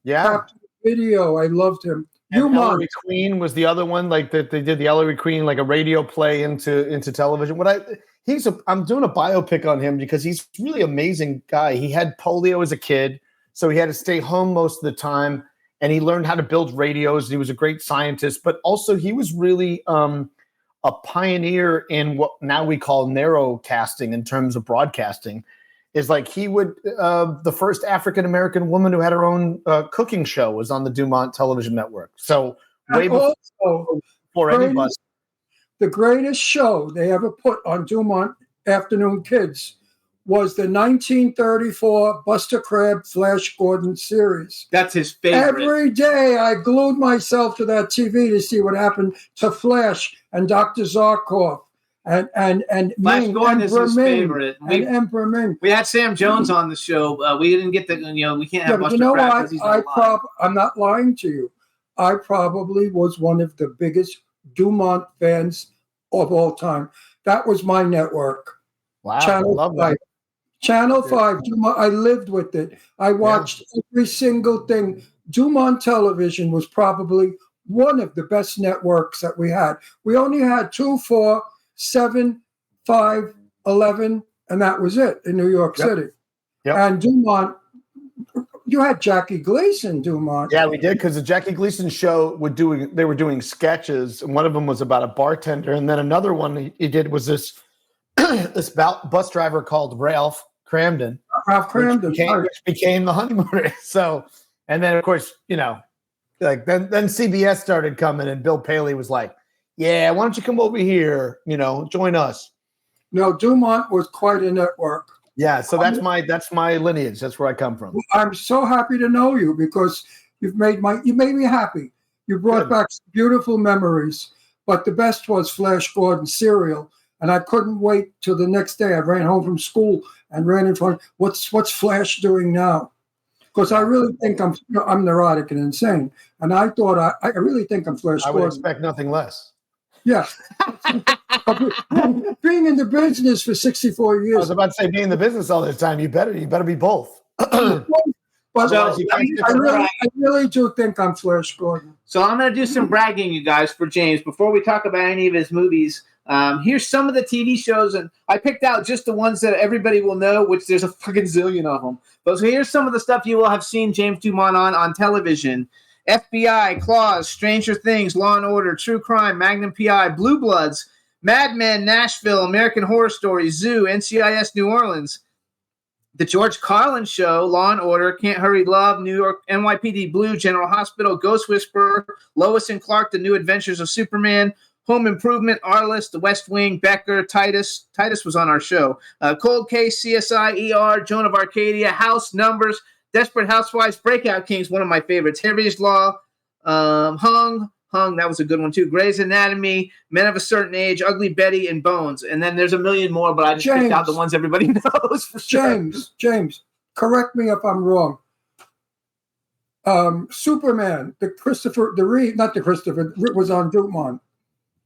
Yeah. Captain Video, I loved him. Ellery Queen was the other one, like that they did the Ellery Queen, like a radio play into television. I'm doing a biopic on him because he's a really amazing guy. He had polio as a kid, So he had to stay home most of the time, and he learned how to build radios. He was a great scientist, but also he was really a pioneer in what now we call narrowcasting in terms of broadcasting. Is like he would the first African-American woman who had her own cooking show was on the DuMont television network. So way before anybody. The greatest show they ever put on DuMont Afternoon Kids was the 1934 Buster Crabbe Flash Gordon series. That's his favorite. Every day I glued myself to that TV to see what happened to Flash and Dr. Zarkov and Flash Gordon is his favorite. And Emperor Ming. We had Sam Jones on the show. We didn't get we can't have Buster Crabbe because he's not alive. I'm not lying to you. I probably was one of the biggest DuMont fans of all time. That was my network. Wow, Channel 5. Channel 5. DuMont, I lived with it. I watched every single thing. DuMont Television was probably one of the best networks that we had. We only had 2, 4, 7, 5, 11, and that was it in New York City. Yep. And DuMont, you had Jackie Gleason, DuMont. Yeah, we did, because the Jackie Gleason show they were doing sketches, and one of them was about a bartender, and then another one he did was this this bus driver called Ralph Cramden. Which became the Honeymooners. So, and then of course, like then CBS started coming, and Bill Paley was like, "Yeah, why don't you come over here? Join us." No, DuMont was quite a network. Yeah, so that's my lineage. That's where I come from. I'm so happy to know you because you made me happy. You brought back some beautiful memories. But the best was Flash Gordon cereal, and I couldn't wait till the next day. I ran home from school and ran in front. What's Flash doing now? Because I really think I'm neurotic and insane, and I thought I really think I'm Flash Gordon. I would expect nothing less. Yeah. Being in the business for 64 years. I was about to say, being in the business all this time, you better be both. But I really do think I'm Flash Gordon. So I'm going to do some bragging, you guys, for James. Before we talk about any of his movies, here's some of the TV shows, and I picked out just the ones that everybody will know, which there's a fucking zillion of them. But so here's some of the stuff you will have seen James DuMont on television. FBI, Claws, Stranger Things, Law & Order, True Crime, Magnum P.I., Blue Bloods, Mad Men, Nashville, American Horror Story, Zoo, NCIS New Orleans, The George Carlin Show, Law & Order, Can't Hurry Love, New York, NYPD Blue, General Hospital, Ghost Whisperer, Lois and Clark, The New Adventures of Superman, Home Improvement, Arliss, The West Wing, Becker, Titus was on our show, Cold Case, CSI, ER, Joan of Arcadia, House, Numbers, Desperate Housewives, Breakout Kings, one of my favorites. Harry's Law, Hung, that was a good one too. Grey's Anatomy, Men of a Certain Age, Ugly Betty, and Bones. And then there's a million more, but I just picked out the ones everybody knows for sure. James, correct me if I'm wrong. Superman, was on DuMont.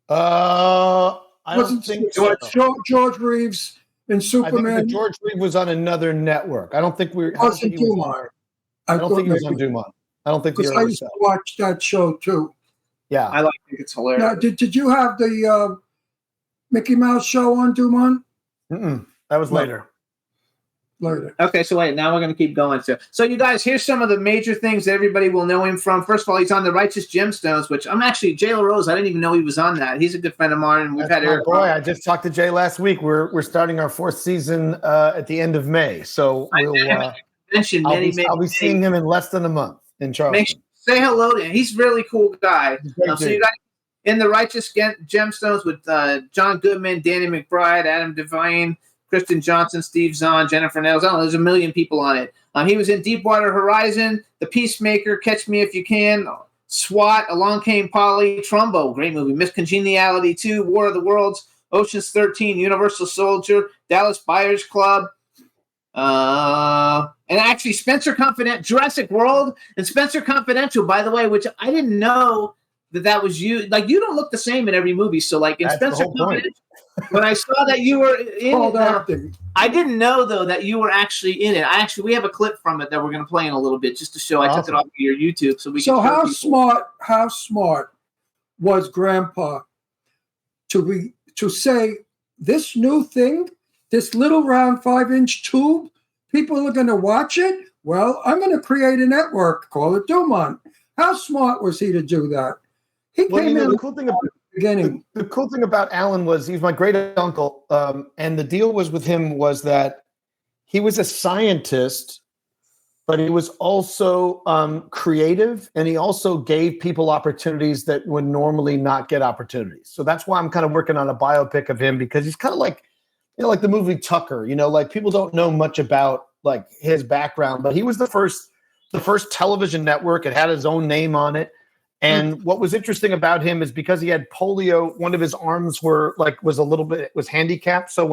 I don't think so. George Reeves. And Superman. I think George Reeves was on another network. I don't think he was on DuMont. I don't think he was on DuMont. I don't think because I used to watch that show too. Yeah, I think it's hilarious. Now, did you have the Mickey Mouse show on DuMont? That was later. Okay, so wait, now we're going to keep going. So you guys, here's some of the major things that everybody will know him from. First of all, he's on the Righteous Gemstones, which I'm actually, Jay LaRose, I didn't even know he was on that. He's a good friend of mine, and we've had Eric. Boy, I just talked to Jay last week. We're starting our 4th season at the end of May, so I'll be seeing him in less than a month in Charleston. Say hello to him. He's a really cool guy. So you guys in the Righteous Gemstones with John Goodman, Danny McBride, Adam Devine, Kristen Johnson, Steve Zahn, Jennifer Nettles. I don't know, there's a million people on it. He was in Deepwater Horizon, The Peacemaker, Catch Me If You Can, SWAT, Along Came Polly, Trumbo, great movie, Miss Congeniality 2, War of the Worlds, Ocean's 13, Universal Soldier, Dallas Buyers Club, and actually Spencer Confidential, Jurassic World, and Spencer Confidential, by the way, which I didn't know that was you. Like, you don't look the same in every movie. So, like, in That's Spencer Confidential, when I saw that you were in it, I didn't know, though, that you were actually in it. We have a clip from it that we're going to play in a little bit just to show. I took it off of your YouTube so we can. So how smart was Grandpa to say this new thing, this little round 5-inch tube, people are going to watch it? well, I'm going to create a network, call it DuMont. How smart was he to do that? He came in the cool thing about beginning. The cool thing about Alan was he's my great uncle, and the deal was with him was that he was a scientist, but he was also creative, and he also gave people opportunities that would normally not get opportunities. So that's why I'm kind of working on a biopic of him, because he's kind of like, like the movie Tucker. Like people don't know much about like his background, but he was the first television network. It had his own name on it. And what was interesting about him is because he had polio, one of his arms was handicapped. So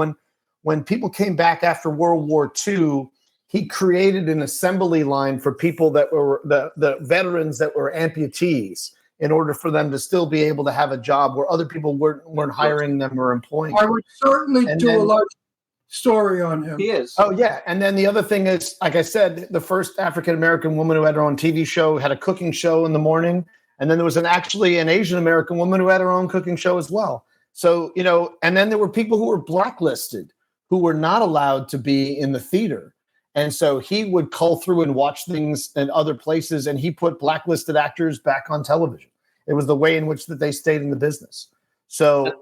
when people came back after World War II, he created an assembly line for people that were the veterans that were amputees, in order for them to still be able to have a job where other people weren't hiring them or employing them. I would certainly do a large story on him. He is. Oh, yeah. And then the other thing is, like I said, the first African-American woman who had her own TV show, had a cooking show in the morning. And then there was actually an Asian-American woman who had her own cooking show as well. So, and then there were people who were blacklisted, who were not allowed to be in the theater. And so he would cull through and watch things in other places, and he put blacklisted actors back on television. It was the way in which that they stayed in the business. So,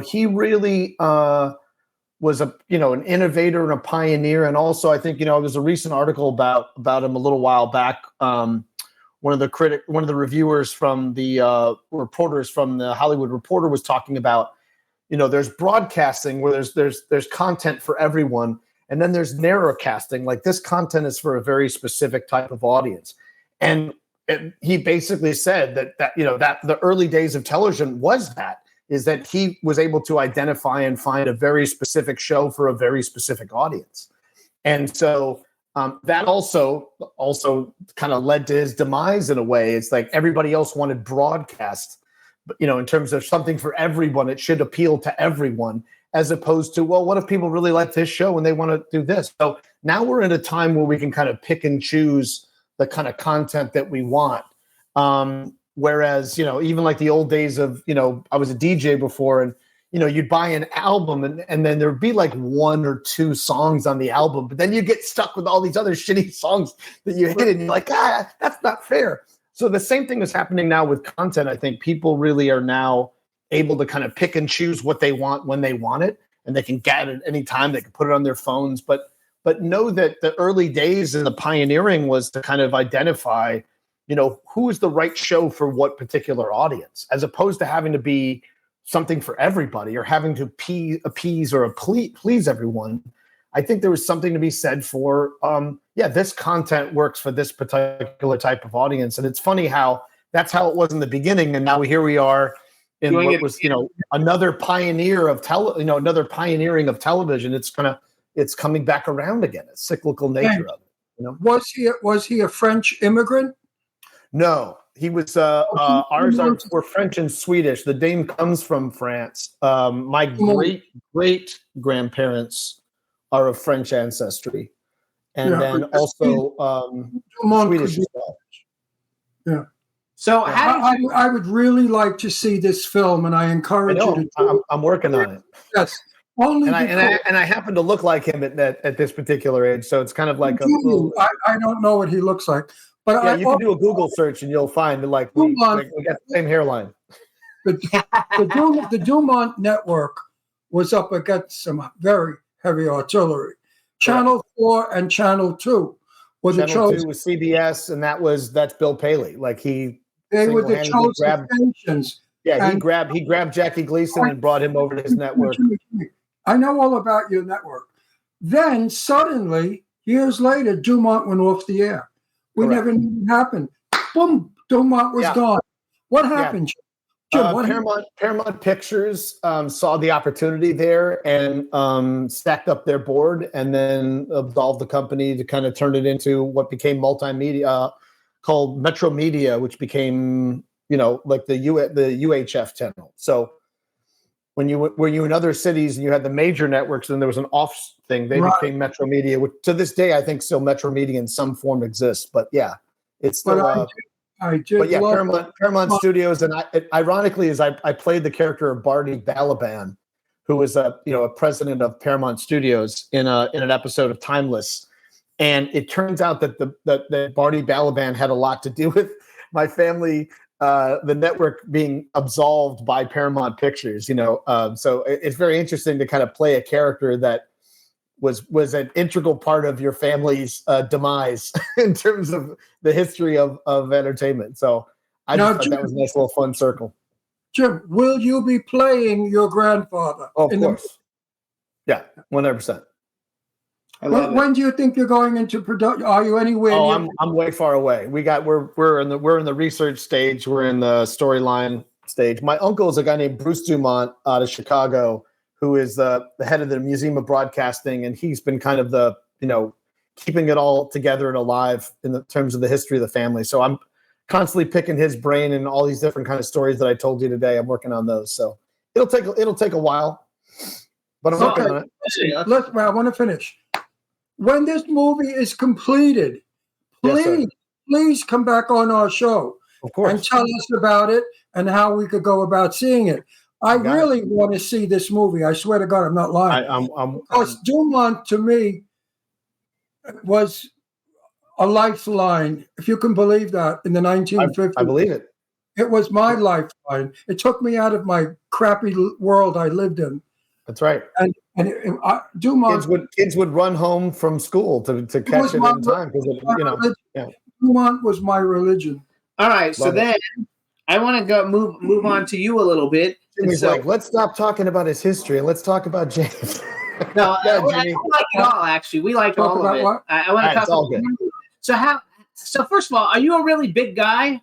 he really was an innovator and a pioneer. And also, I think, there was a recent article about him a little while back. One of the reviewers from the reporters from the Hollywood Reporter was talking about, there's broadcasting where there's content for everyone. And then there's narrowcasting, like this content is for a very specific type of audience. And he basically said that the early days of television is that he was able to identify and find a very specific show for a very specific audience. And so that also kind of led to his demise in a way. It's like everybody else wanted broadcast, but in terms of something for everyone, it should appeal to everyone, as opposed to, well, what if people really like this show and they want to do this? So now we're in a time where we can kind of pick and choose the kind of content that we want. Whereas, even like the old days of, I was a DJ before, and, you'd buy an album and then there'd be like one or two songs on the album, but then you get stuck with all these other shitty songs that you hit, and you're like, that's not fair. So the same thing is happening now with content. I think people really are now able to kind of pick and choose what they want when they want it, and they can get it at any time. They can put it on their phones, but know that the early days and the pioneering was to kind of identify, who is the right show for what particular audience, as opposed to having to be something for everybody or having to appease or please everyone. I think there was something to be said for, this content works for this particular type of audience. And it's funny how that's how it was in the beginning. And now here we are in what was, another pioneer of another pioneering of television. It's coming back around again. It's cyclical nature of it. Was he a French immigrant? No, he was. Ours were French and Swedish. The name comes from France. My great grandparents are of French ancestry, and then also Swedish as well. Yeah. So I would really like to see this film, and I encourage you to do it. I'm working on it. Yes. And I happen to look like him at this particular age, so it's kind of like I don't know what he looks like, but you can do a Google search and you'll find we got the same hairline. The DuMont network was up against some very heavy artillery. Channel 4 and Channel 2 were the Channel chosen. 2 was CBS, and that's Bill Paley. Like they were the chosen stations. Yeah, he grabbed Jackie Gleason and brought him over to his network. I know all about your network. Then suddenly, years later, DuMont went off the air. We never knew what happened. Boom, DuMont was gone. What happened, Jim? Paramount Pictures saw the opportunity there and stacked up their board, and then absolved the company to kind of turn it into what became multimedia, called Metro Media, which became like the UHF channel. So when you were in other cities and you had the major networks, and there was an off thing, they became Metro Media, which to this day I think still Metro Media in some form exists. But yeah, it's still. Paramount Studios, and ironically, I played the character of Barney Balaban, who was a president of Paramount Studios in an episode of Timeless, And it turns out that that Barney Balaban had a lot to do with my family, the network being absolved by Paramount Pictures. So it's very interesting to kind of play a character that was an integral part of your family's demise in terms of the history of entertainment. So I just thought that was a nice little fun circle. Jim, will you be playing your grandfather? Oh, of course. Yeah, 100%. When do you think you're going into production? Are you anywhere? Oh, I'm way far away. We're in the research stage. We're in the storyline stage. My uncle is a guy named Bruce DuMont out of Chicago, who is the head of the Museum of Broadcasting, and he's been kind of the keeping it all together and alive in the terms of the history of the family. So I'm constantly picking his brain and all these different kind of stories that I told you today. I'm working on those, so it'll take a while, but I'm working on it. I want to finish. When this movie is completed, please come back on our show, of course, and tell us about it and how we could go about seeing it. I really want to see this movie. I swear to God, I'm not lying. Because Dumont, to me, was a lifeline, if you can believe that, in the 1950s. I believe it. It was my lifeline. It took me out of my crappy world I lived in. That's right. And Dumont, kids would run home from school to catch it in time because Dumont was my religion. All right, so then I want to go move on to you a little bit. Jimmy's like, let's stop talking about his history and let's talk about James. No, I like it all. Actually, we like all of it. What? I want to talk about it. So first of all, are you a really big guy?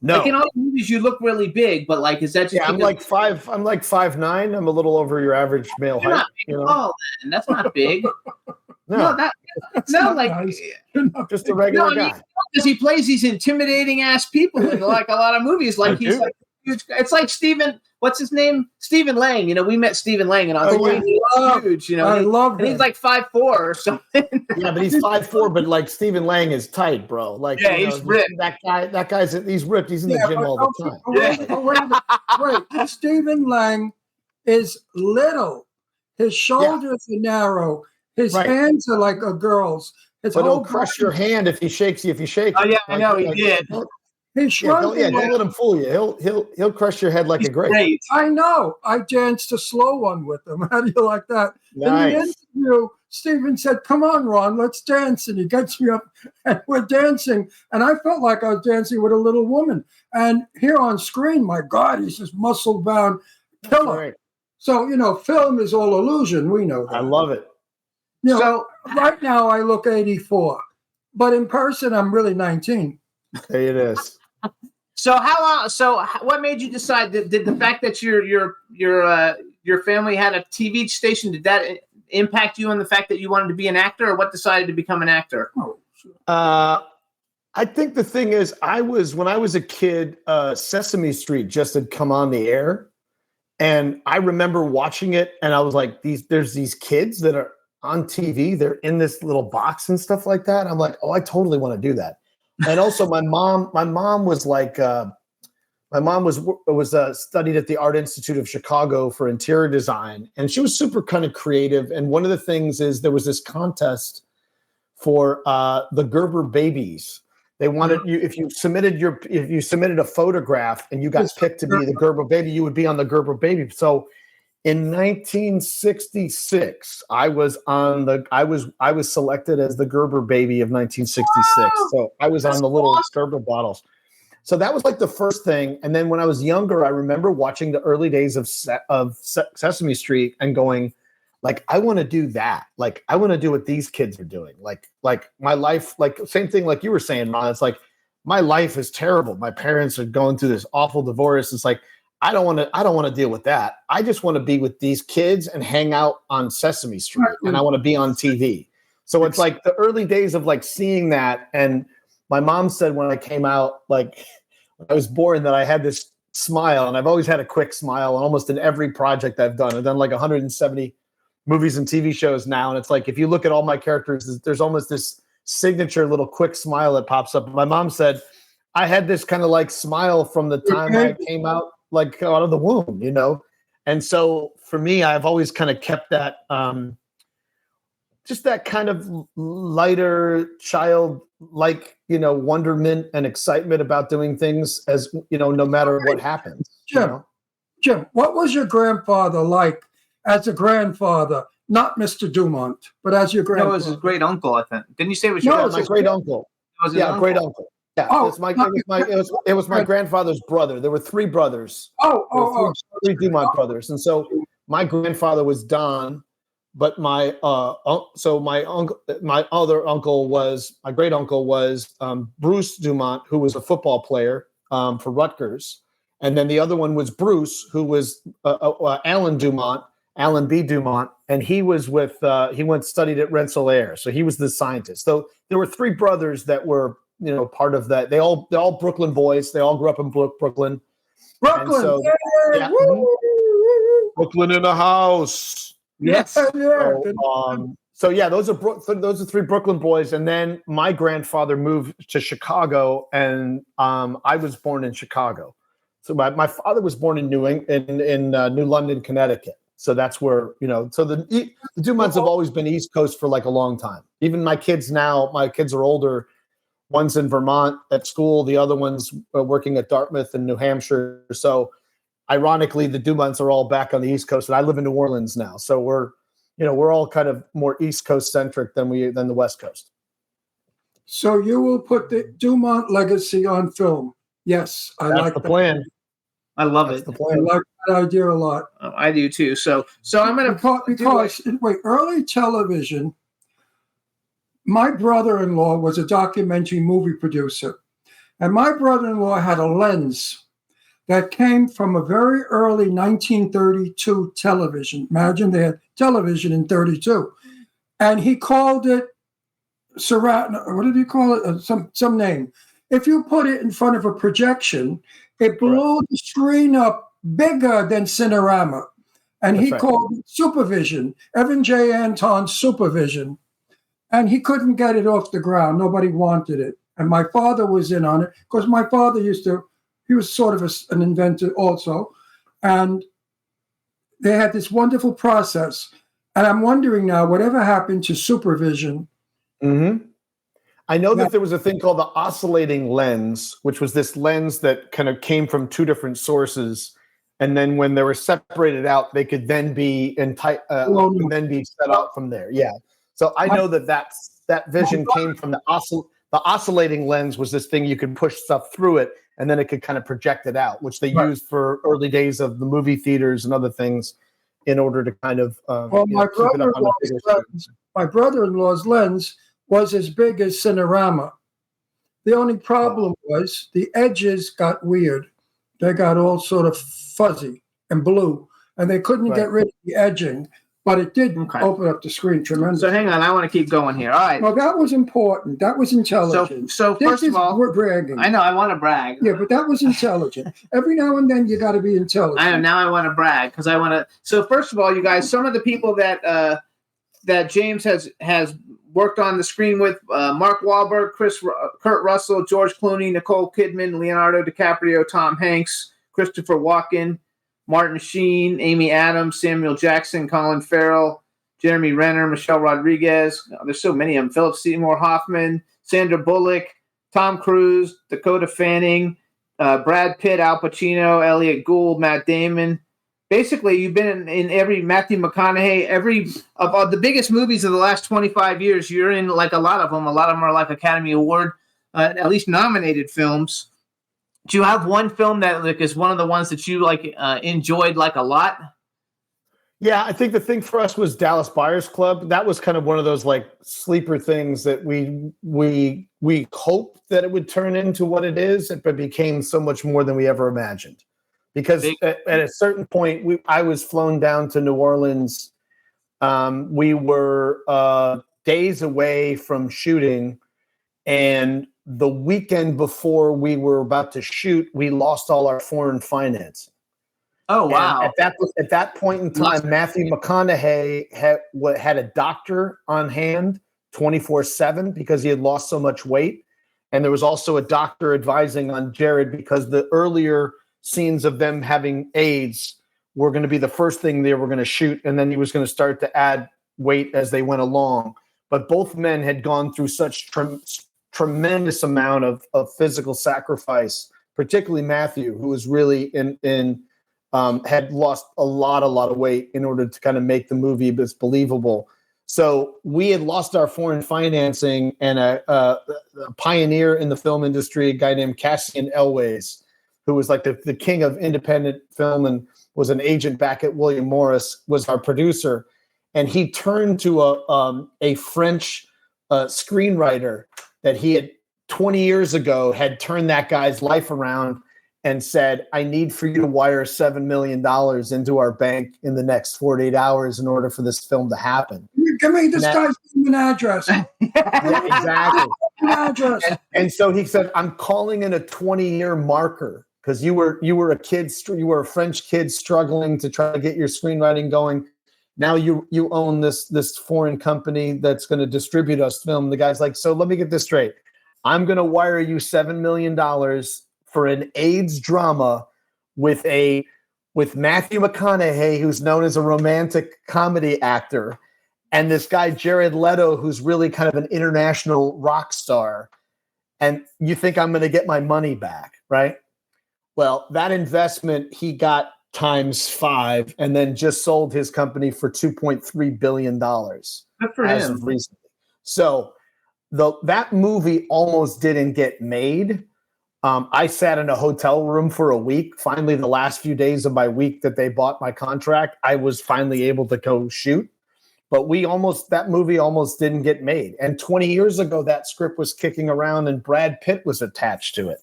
No. Like in all the movies, you look really big, but like, is that just? Yeah, I'm like 5'9". I'm a little over your average male height. Not big at all, then. That's not big. Just a regular guy. Because he plays these intimidating ass people in like a lot of movies. Like he's like huge. It's like Stephen. What's his name? Stephen Lang. We met Stephen Lang, and I was like, he's huge. I love him. He's like 5'4" or something. Yeah, but he's 5'4", but like Stephen Lang is tight, bro. Like, he's ripped. He's ripped. He's in the gym all the time. Wait. Stephen Lang is little. His shoulders are narrow. His hands are like a girl's. But he'll crush your hand if he shakes you. If you shake. Oh yeah, I know he did. He shrunk. Don't let him fool you. He'll crush your head like a grape. I know. I danced a slow one with him. How do you like that? Nice. In the interview, Stephen said, "Come on, Ron, let's dance." And he gets me up, and we're dancing. And I felt like I was dancing with a little woman. And here on screen, my God, he's this muscle-bound killer. Right. So film is all illusion. We know that. I love it. So right now I look 84, but in person I'm really 19. There it is. So how long? So what made you decide? Did the fact that your family had a TV station, did that impact you on the fact that you wanted to be an actor, or what decided to become an actor? I think the thing is, when I was a kid, Sesame Street just had come on the air, and I remember watching it, and I was like, there's these kids that are on TV, they're in this little box and stuff like that. I'm like, oh, I totally want to do that. And also my mom was like, studied at the Art Institute of Chicago for interior design. And she was super kind of creative. And one of the things is there was this contest for the Gerber babies. They wanted you, if you submitted a photograph and you got picked to be the Gerber baby, you would be on the Gerber baby. So in 1966, I was selected as the Gerber baby of 1966. So I was on the little Gerber bottles. So that was like the first thing. And then when I was younger, I remember watching the early days of Sesame Street and going, like, I want to do that. Like, I want to do what these kids are doing. Like my life, like same thing, like you were saying, Ron, it's like, my life is terrible. My parents are going through this awful divorce. It's like, I don't want to deal with that. I just want to be with these kids and hang out on Sesame Street, and I want to be on TV. So it's like the early days of like seeing that. And my mom said when I came out, like when I was born, that I had this smile, and I've always had a quick smile almost in every project I've done. I've done like 170 movies and TV shows now. And it's like, if you look at all my characters, there's almost this signature little quick smile that pops up. My mom said I had this kind of like smile from the time I came out, like out of the womb, And so for me, I've always kind of kept that just that kind of lighter, childlike, wonderment and excitement about doing things as, no matter what happens. Jim, what was your grandfather like as a grandfather? Not Mr. DuMont, but as your grandfather. No, it was his great uncle, I think. Didn't you say it was your No, it was my great uncle. Great uncle. Yeah, it was my grandfather's brother. There were three brothers. Three DuMont brothers, and so my grandfather was Don, but my other uncle was my great uncle was Bruce DuMont, who was a football player for Rutgers, and then the other one was Bruce, who was Alan DuMont. Alan B. DuMont, and he was studied at Rensselaer, so he was the scientist. So there were three brothers that were, part of that. They're all Brooklyn boys. They all grew up in Brooklyn. Brooklyn, so, yeah. Brooklyn in the house. Yes. So yeah, those are three Brooklyn boys, and then my grandfather moved to Chicago, and I was born in Chicago. So my father was born in New London, Connecticut. So that's where, so the DuMonts have always been East Coast for like a long time. Even my kids are older. One's in Vermont at school. The other one's working at Dartmouth in New Hampshire. So ironically, the DuMonts are all back on the East Coast, and I live in New Orleans now. So we're all kind of more East Coast centric than the West Coast. So you will put the DuMont legacy on film. Yes, I like the plan. I love it. I like that idea a lot. Oh, I do too. So I'm going to because early television. My brother-in-law was a documentary movie producer, and my brother-in-law had a lens that came from a very early 1932 television. Imagine they had television in 32, and he called it what did he call it? Some name. If you put it in front of a projection, it blew the screen up bigger than Cinerama. And he called it Supervision, Evan J. Anton's Supervision. And he couldn't get it off the ground. Nobody wanted it. And my father was in on it because my father he was sort of an inventor also. And they had this wonderful process. And I'm wondering now, whatever happened to Supervision? Mm-hmm. I know that there was a thing called the oscillating lens, which was this lens that kind of came from two different sources, and then when they were separated out, they could then be set up from there. Yeah. So I know that vision came from the oscillating lens. Was this thing you could push stuff through it, and then it could kind of project it out, which they used for early days of the movie theaters and other things in order to kind of my brother-in-law's lens was as big as Cinerama. The only problem was the edges got weird. They got all sort of fuzzy and blue, and they couldn't get rid of the edging, but it did open up the screen tremendously. So hang on, I want to keep going here. All right. Well, that was important. That was intelligent. So first of all, we're bragging. I know, I want to brag. Yeah, but that was intelligent. Every now and then you got to be intelligent. I know, now I want to brag because I want to. So first of all, you guys, some of the people that James has worked on the screen with Mark Wahlberg, Kurt Russell, George Clooney, Nicole Kidman, Leonardo DiCaprio, Tom Hanks, Christopher Walken, Martin Sheen, Amy Adams, Samuel Jackson, Colin Farrell, Jeremy Renner, Michelle Rodriguez. There's so many of them. Philip Seymour Hoffman, Sandra Bullock, Tom Cruise, Dakota Fanning, Brad Pitt, Al Pacino, Elliot Gould, Matt Damon. Basically, you've been in every Matthew McConaughey, every of the biggest movies of the last 25 years. You're in like a lot of them. A lot of them are like Academy Award, at least nominated films. Do you have one film that like is one of the ones that you enjoyed like a lot? Yeah, I think the thing for us was Dallas Buyers Club. That was kind of one of those like sleeper things that we hoped that it would turn into what it is, but became so much more than we ever imagined. Because at a certain point, I was flown down to New Orleans. We were days away from shooting, and the weekend before we were about to shoot, we lost all our foreign financing. Oh, wow. And at that point in time, Matthew McConaughey had a doctor on hand 24/7 because he had lost so much weight. And there was also a doctor advising on Jared because the earlier scenes of them having AIDS were going to be the first thing they were going to shoot. And then he was going to start to add weight as they went along. But both men had gone through such tremendous amount of physical sacrifice, particularly Matthew, who was really had lost a lot of weight in order to kind of make the movie believable. So we had lost our foreign financing, and a pioneer in the film industry, a guy named Cassian Elways, who was like the king of independent film and was an agent back at William Morris, was our producer. And he turned to a French screenwriter that he had 20 years ago had turned that guy's life around and said, I need for you to wire $7 million into our bank in the next 48 hours in order for this film to happen. Give me this guy's name and address. Yeah, exactly. Address. And so he said, I'm calling in a 20-year marker because you were a kid, you were a French kid struggling to try to get your screenwriting going. Now you own this foreign company that's going to distribute us film. The guy's like, so let me get this straight. I'm going to wire you $7 million for an AIDS drama with Matthew McConaughey, who's known as a romantic comedy actor, and this guy Jared Leto, who's really kind of an international rock star. And you think I'm going to get my money back, right? Well, that investment he got times 5, and then just sold his company for $2.3 billion. Good for as him. of recently. So that movie almost didn't get made. I sat in a hotel room for a week. Finally, the last few days of my week that they bought my contract, I was finally able to go shoot. But that movie almost didn't get made. And 20 years ago, that script was kicking around and Brad Pitt was attached to it.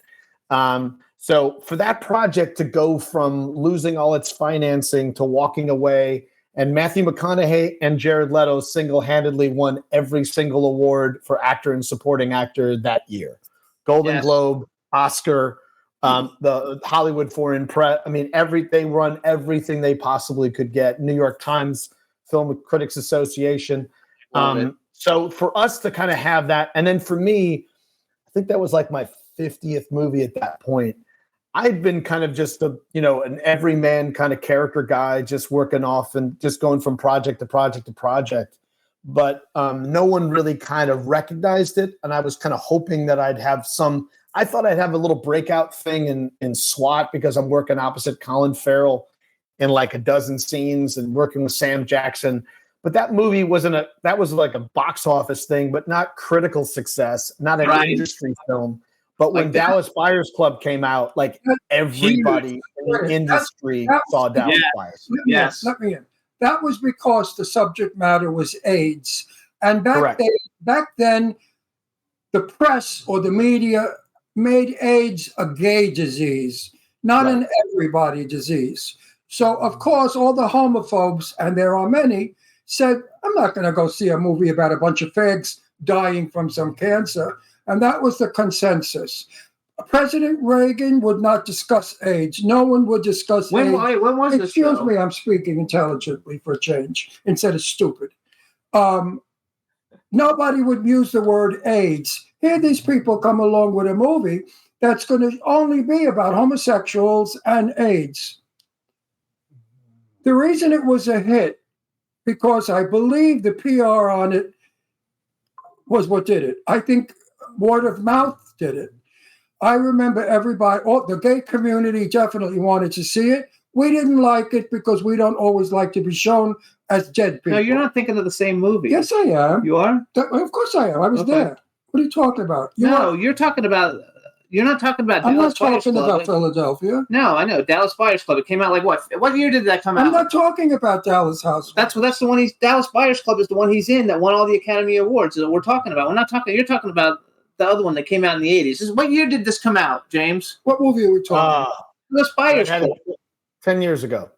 So for that project to go from losing all its financing to walking away, and Matthew McConaughey and Jared Leto single-handedly won every single award for actor and supporting actor that year. Golden Globe, Oscar, the Hollywood Foreign Press. I mean, they run everything they possibly could get. New York Times, Film Critics Association. So for us to kind of have that, and then for me, I think that was like my 50th movie at that point. I'd been kind of just an everyman kind of character guy, just working off and just going from project to project to project. But no one really kind of recognized it. And I was kind of hoping that I thought I'd have a little breakout thing in SWAT because I'm working opposite Colin Farrell in like a dozen scenes and working with Sam Jackson. But that movie that was like a box office thing, but not critical success, not an industry film. But when Dallas Buyers Club came out, like everybody in the industry saw Dallas Buyers. Let me in. That was because the subject matter was AIDS. And back then, the press or the media made AIDS a gay disease, not an everybody disease. So, of course, all the homophobes, and there are many, said, I'm not going to go see a movie about a bunch of fags dying from some cancer. And that was the consensus. President Reagan would not discuss AIDS. No one would discuss AIDS. When was this? Excuse me, I'm speaking intelligently for a change instead of stupid. Nobody would use the word AIDS. Here these people come along with a movie that's going to only be about homosexuals and AIDS. The reason it was a hit, because I believe the PR on it was what did it. I think word of mouth did it. I remember everybody, the gay community definitely wanted to see it. We didn't like it because we don't always like to be shown as dead people. No, you're not thinking of the same movie. Yes, I am. You are? Of course I am. I was there. What are you talking about? You're not talking about I'm Dallas not Buyers talking Club. about Philadelphia. No, I know. Dallas Buyers Club. It came out like what? What year did that come out? I'm not talking about Dallas House. That's the one Dallas Buyers Club is the one he's in that won all the Academy Awards that we're talking about. You're talking about the other one that came out in the 80s. What year did this come out, James? What movie are we talking about? Dallas Buyers Club. 10 years ago.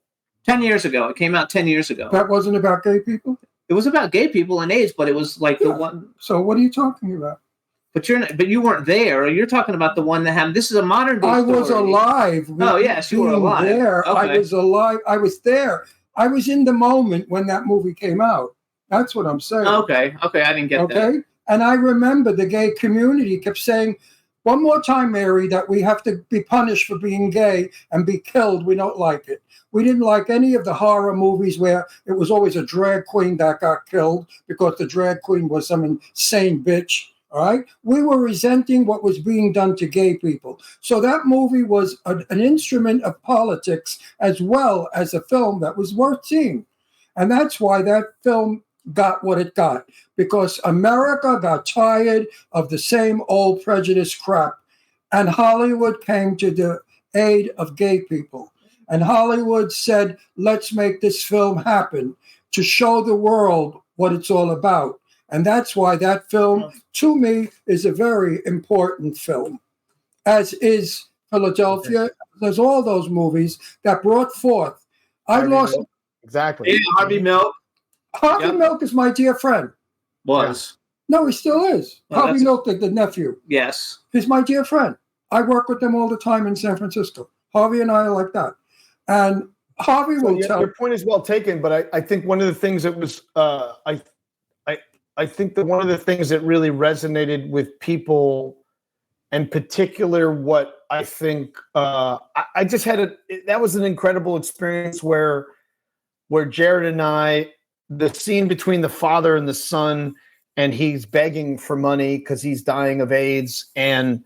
10 years ago. It came out 10 years ago. That wasn't about gay people? It was about gay people and AIDS, but it was like the one. So what are you talking about? But you weren't there. You're talking about the one that happened. This is a modern day I story. was alive. Oh, yes, you were alive. There. Okay. I was alive. I was there. I was in the moment when that movie came out. That's what I'm saying. Okay, I didn't get that. Okay? And I remember the gay community kept saying, One more time, Mary, that we have to be punished for being gay and be killed. We don't like it. We didn't like any of the horror movies where it was always a drag queen that got killed because the drag queen was some insane bitch. All right? We were resenting what was being done to gay people. So that movie was an instrument of politics as well as a film that was worth seeing. And that's why that film got what it got, because America got tired of the same old prejudice crap. And Hollywood came to the aid of gay people. And Hollywood said, let's make this film happen to show the world what it's all about. And that's why that film, to me, is a very important film, as is Philadelphia. There's all those movies that brought forth. Exactly. Yeah, Harvey Milk. Harvey Milk is my dear friend. Was. No, he still is. Oh, Harvey Milk, the nephew. Yes. He's my dear friend. I work with them all the time in San Francisco. Harvey and I are like that. And Harvey will tell. Your point is well taken, but I think one of the things that was I think that one of the things that really resonated with people, in particular, what I think I just had that was an incredible experience where Jared and I, the scene between the father and the son, and he's begging for money because he's dying of AIDS, and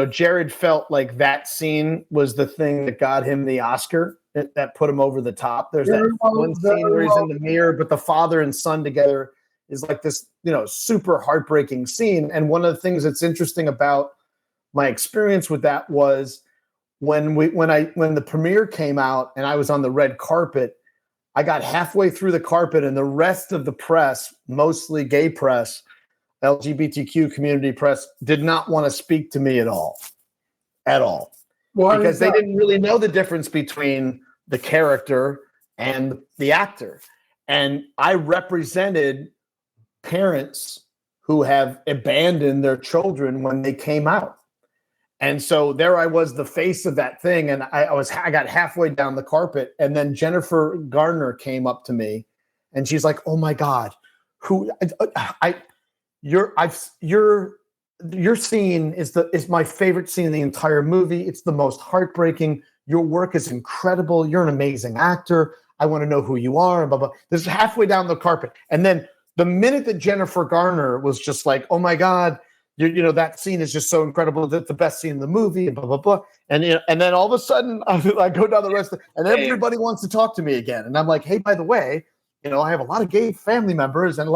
Jared felt like that scene was the thing that got him the Oscar, that put him over the top. There's that one scene where he's in the mirror, but the father and son together is like this, super heartbreaking scene. And one of the things that's interesting about my experience with that was when the premiere came out and I was on the red carpet, I got halfway through the carpet and the rest of the press, mostly gay press, LGBTQ community press, did not want to speak to me at all. Why? Because they didn't really know the difference between the character and the actor. And I represented parents who have abandoned their children when they came out. And so there I was, the face of that thing, and I got halfway down the carpet, and then Jennifer Garner came up to me, and she's like, "Oh my God, your scene is my favorite scene in the entire movie. It's the most heartbreaking. Your work is incredible. You're an amazing actor. I want to know who you are." And blah blah. This is halfway down the carpet, and then the minute that Jennifer Garner was just like, "Oh my God, that scene is just so incredible. That's the best scene in the movie," and blah, blah, blah. And then all of a sudden I go down the rest and everybody wants to talk to me again. And I'm like, "Hey, by the way, I have a lot of gay family members, and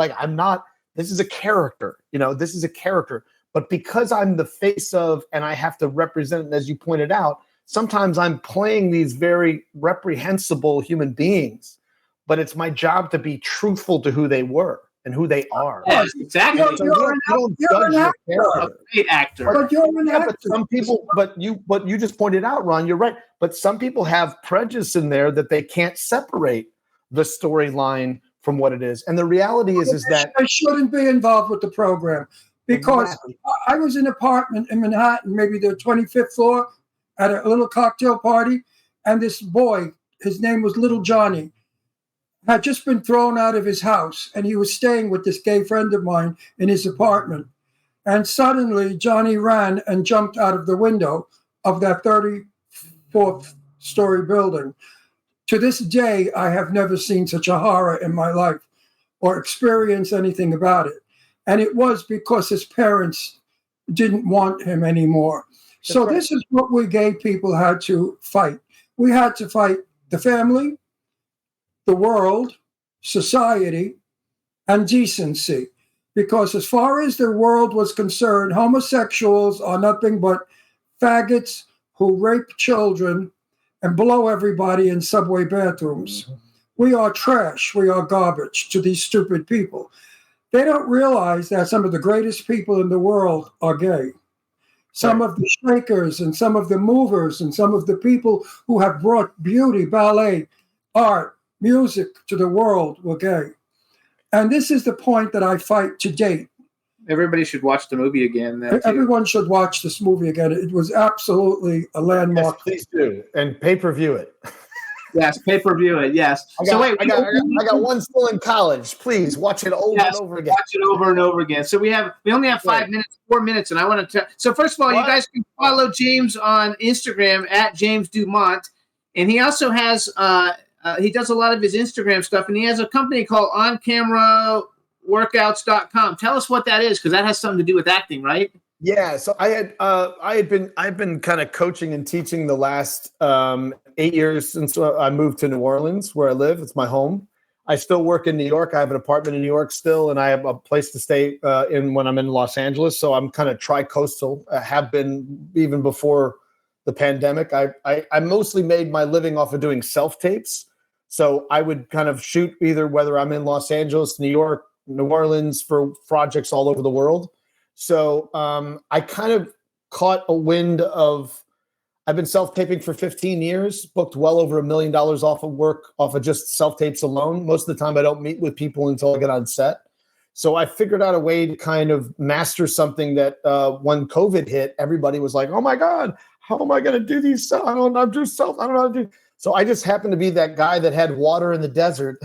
this is a character, this is a character. But because I'm the face of, and I have to represent it, as you pointed out, sometimes I'm playing these very reprehensible human beings, but it's my job to be truthful to who they were and who they are." Yes, exactly. You're an actor. But you're an actor. But some people, what you just pointed out, Ron, you're right. But some people have prejudice in there that they can't separate the storyline from what it is. And the reality is that I shouldn't be involved with the program, because Exactly. I was in an apartment in Manhattan, maybe the 25th floor, at a little cocktail party, and this boy, his name was Little Johnny, had just been thrown out of his house, and he was staying with this gay friend of mine in his apartment. And suddenly Johnny ran and jumped out of the window of that 34th story building. To this day, I have never seen such a horror in my life or experienced anything about it. And it was because his parents didn't want him anymore. So this is what we gay people had to fight. We had to fight the family, the world, society, and decency. Because as far as the world was concerned, homosexuals are nothing but faggots who rape children and blow everybody in subway bathrooms. Mm-hmm. We are trash. We are garbage to these stupid people. They don't realize that some of the greatest people in the world are gay. Some of the shakers and some of the movers and some of the people who have brought beauty, ballet, art, music to the world were gay. And this is the point that I fight to date. Everybody should watch the movie again. Everyone should watch this movie again. It was absolutely a landmark. Yes, please do. And pay-per-view it. Yes, pay-per-view it. Yes. I got one still in college. Please watch it over and over again. Watch it over and over again. So we only have 4 minutes, and I want to. So first of all, you guys can follow James on Instagram at James DuMont, and he also has he does a lot of his Instagram stuff, and he has a company called OnCameraWorkouts.com. Tell us what that is, because that has something to do with acting, right? Yeah, so I've been kind of coaching and teaching the last 8 years since I moved to New Orleans, where I live. It's my home. I still work in New York. I have an apartment in New York still, and I have a place to stay in when I'm in Los Angeles. So I'm kind of tri-coastal. I have been even before the pandemic. I mostly made my living off of doing self-tapes. So I would kind of shoot either whether I'm in Los Angeles, New York, New Orleans for projects all over the world. So I kind of caught a wind of, I've been self-taping for 15 years, booked well over $1 million off of work, off of just self-tapes alone. Most of the time I don't meet with people until I get on set. So I figured out a way to kind of master something that when COVID hit, everybody was like, oh my God, how am I going to do these? I don't know how to do. So I just happened to be that guy that had water in the desert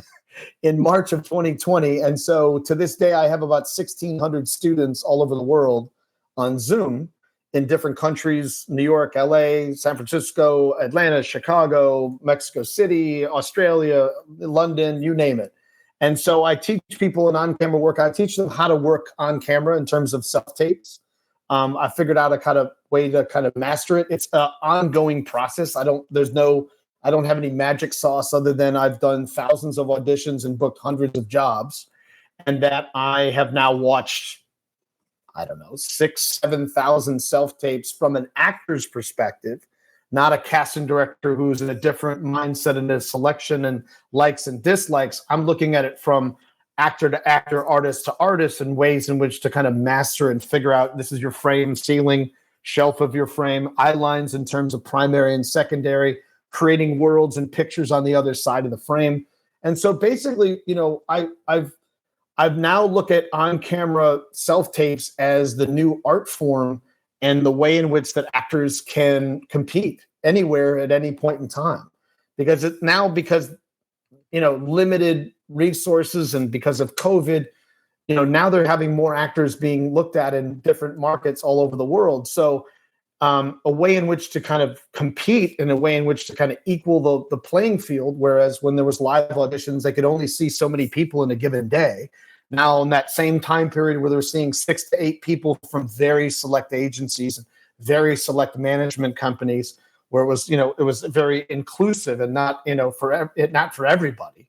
in March of 2020. And so to this day, I have about 1,600 students all over the world on Zoom in different countries: New York, LA, San Francisco, Atlanta, Chicago, Mexico City, Australia, London, you name it. And so I teach people an on-camera work. I teach them how to work on camera in terms of self-tapes. I figured out a kind of way to kind of master it. It's an ongoing process. I don't have any magic sauce other than I've done thousands of auditions and booked hundreds of jobs, and that I have now watched, 6,000-7,000 self-tapes from an actor's perspective, not a casting director who's in a different mindset in his selection and likes and dislikes. I'm looking at it from actor to actor, artist to artist, and ways in which to kind of master and figure out this is your frame, ceiling, shelf of your frame, eye lines in terms of primary and secondary, creating worlds and pictures on the other side of the frame. And so basically, I've now looked at on-camera self-tapes as the new art form and the way in which that actors can compete anywhere at any point in time. Because limited resources and because of COVID, now they're having more actors being looked at in different markets all over the world. So a way in which to kind of compete and a way in which to kind of equal the playing field. Whereas when there was live auditions, they could only see so many people in a given day. Now in that same time period where they're seeing 6 to 8 people from very select agencies, very select management companies, where it was very inclusive and not for everybody.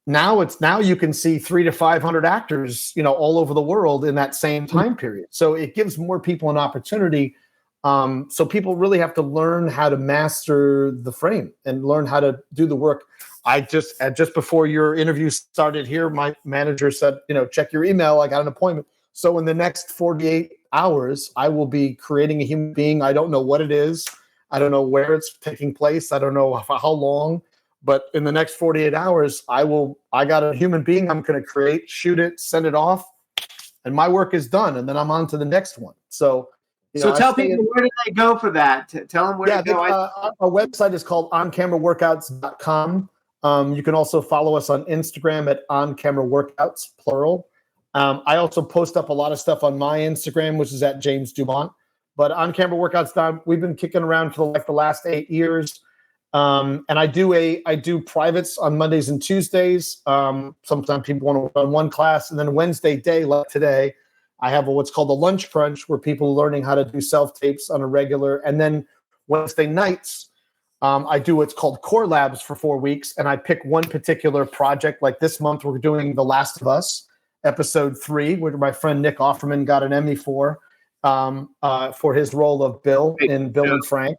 Now you can see 300 to 500 actors, all over the world in that same time period. So it gives more people an opportunity. So people really have to learn how to master the frame and learn how to do the work. I just before your interview started here, my manager said, check your email. I got an appointment. So in the next 48 hours, I will be creating a human being. I don't know what it is. I don't know where it's taking place. I don't know how long. But in the next 48 hours, I got a human being I'm going to create, shoot it, send it off, and my work is done. And then I'm on to the next one. So tell people, where did they go for that? Tell them where to go. Our website is called OnCameraWorkouts.com. You can also follow us on Instagram at OnCameraWorkouts, plural. I also post up a lot of stuff on my Instagram, which is at James DuMont. But OnCameraWorkouts.com, we've been kicking around for the last 8 years. And I do privates on Mondays and Tuesdays. Sometimes people want to run one class, and then Wednesday day, like today, I have what's called a lunch crunch, where people are learning how to do self-tapes on a regular. And then Wednesday nights, I do what's called core labs for 4 weeks, and I pick one particular project. Like this month, we're doing The Last of Us, episode 3, which my friend Nick Offerman got an Emmy for his role of Bill in Bill and Frank.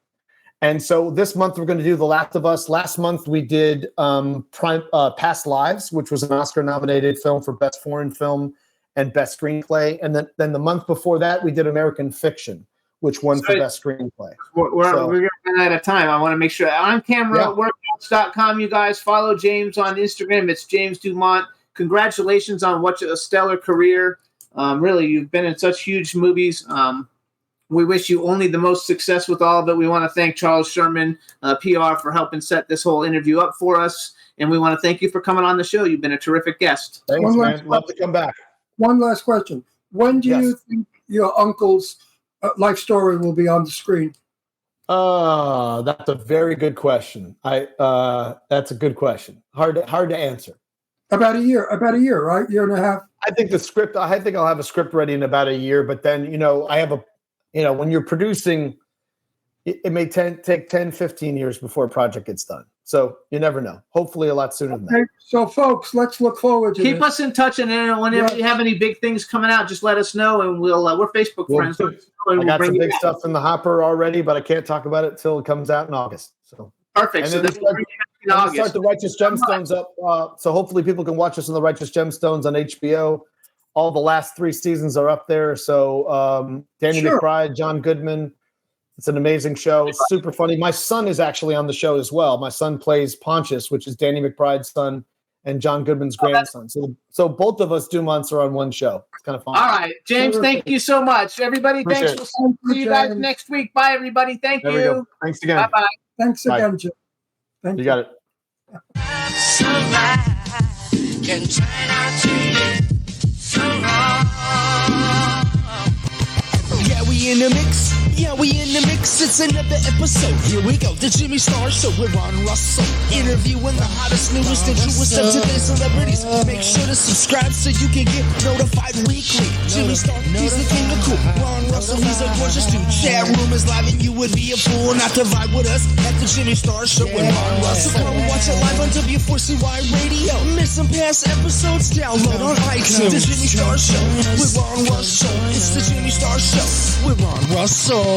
And so this month we're going to do The Last of Us. Last month we did Past Lives, which was an Oscar-nominated film for Best Foreign Film and Best Screenplay. And then the month before that we did American Fiction, which won for Best Screenplay. We're going to run out of time. I want to make sure. OnCameraWorkouts.com, you guys. Follow James on Instagram. It's James DuMont. Congratulations on what a stellar career. Really, you've been in such huge movies. We wish you only the most success with all of it. We want to thank Charles Sherman, PR, for helping set this whole interview up for us. And we want to thank you for coming on the show. You've been a terrific guest. Thanks, man. Love to come back. One last question. When do you think your uncle's life story will be on the screen? That's a very good question. That's a good question. Hard to answer. About a year, right? Year and a half. I think I'll have a script ready in about a year, but then, when you're producing, it may take 10, 15 years before a project gets done. So you never know. Hopefully a lot sooner than that. So folks, let's look forward to Keep us in touch, and whenever you have any big things coming out, just let us know, and we're Facebook friends. I got some big stuff in the hopper already, but I can't talk about it till it comes out in August. So perfect. And then start the Righteous Gemstones up. So hopefully people can watch us on the Righteous Gemstones on HBO. All the last 3 seasons are up there. So Danny McBride, John Goodman. It's an amazing show. It's super funny. My son is actually on the show as well. My son plays Pontius, which is Danny McBride's son and John Goodman's grandson. So both of us DuMonts are on one show. It's kind of fun. All right, James, thank you so much. Everybody, thanks. We'll see you guys next week. Bye, everybody. Thank you. Thanks again. Bye-bye. Thanks again, Jim. You got it. Can turn out to be so wrong. Yeah, we in the mix. Yeah, we in the mix. It's another episode. Here we go. The Jimmy Star Show with Ron Russell. Interviewing the hottest, newest, and truest of today's celebrities. Make sure to subscribe so you can get notified weekly. Jimmy Star, he's the king of cool. Ron Russell, he's a gorgeous dude. Chat room is live and you would be a fool not to vibe with us at the Jimmy Star Show with Ron Russell. Come watch it live on W4CY Radio. Miss some past episodes? Download on iTunes. The Jimmy Star Show with Ron Russell. It's the Jimmy Star Show with Ron Russell.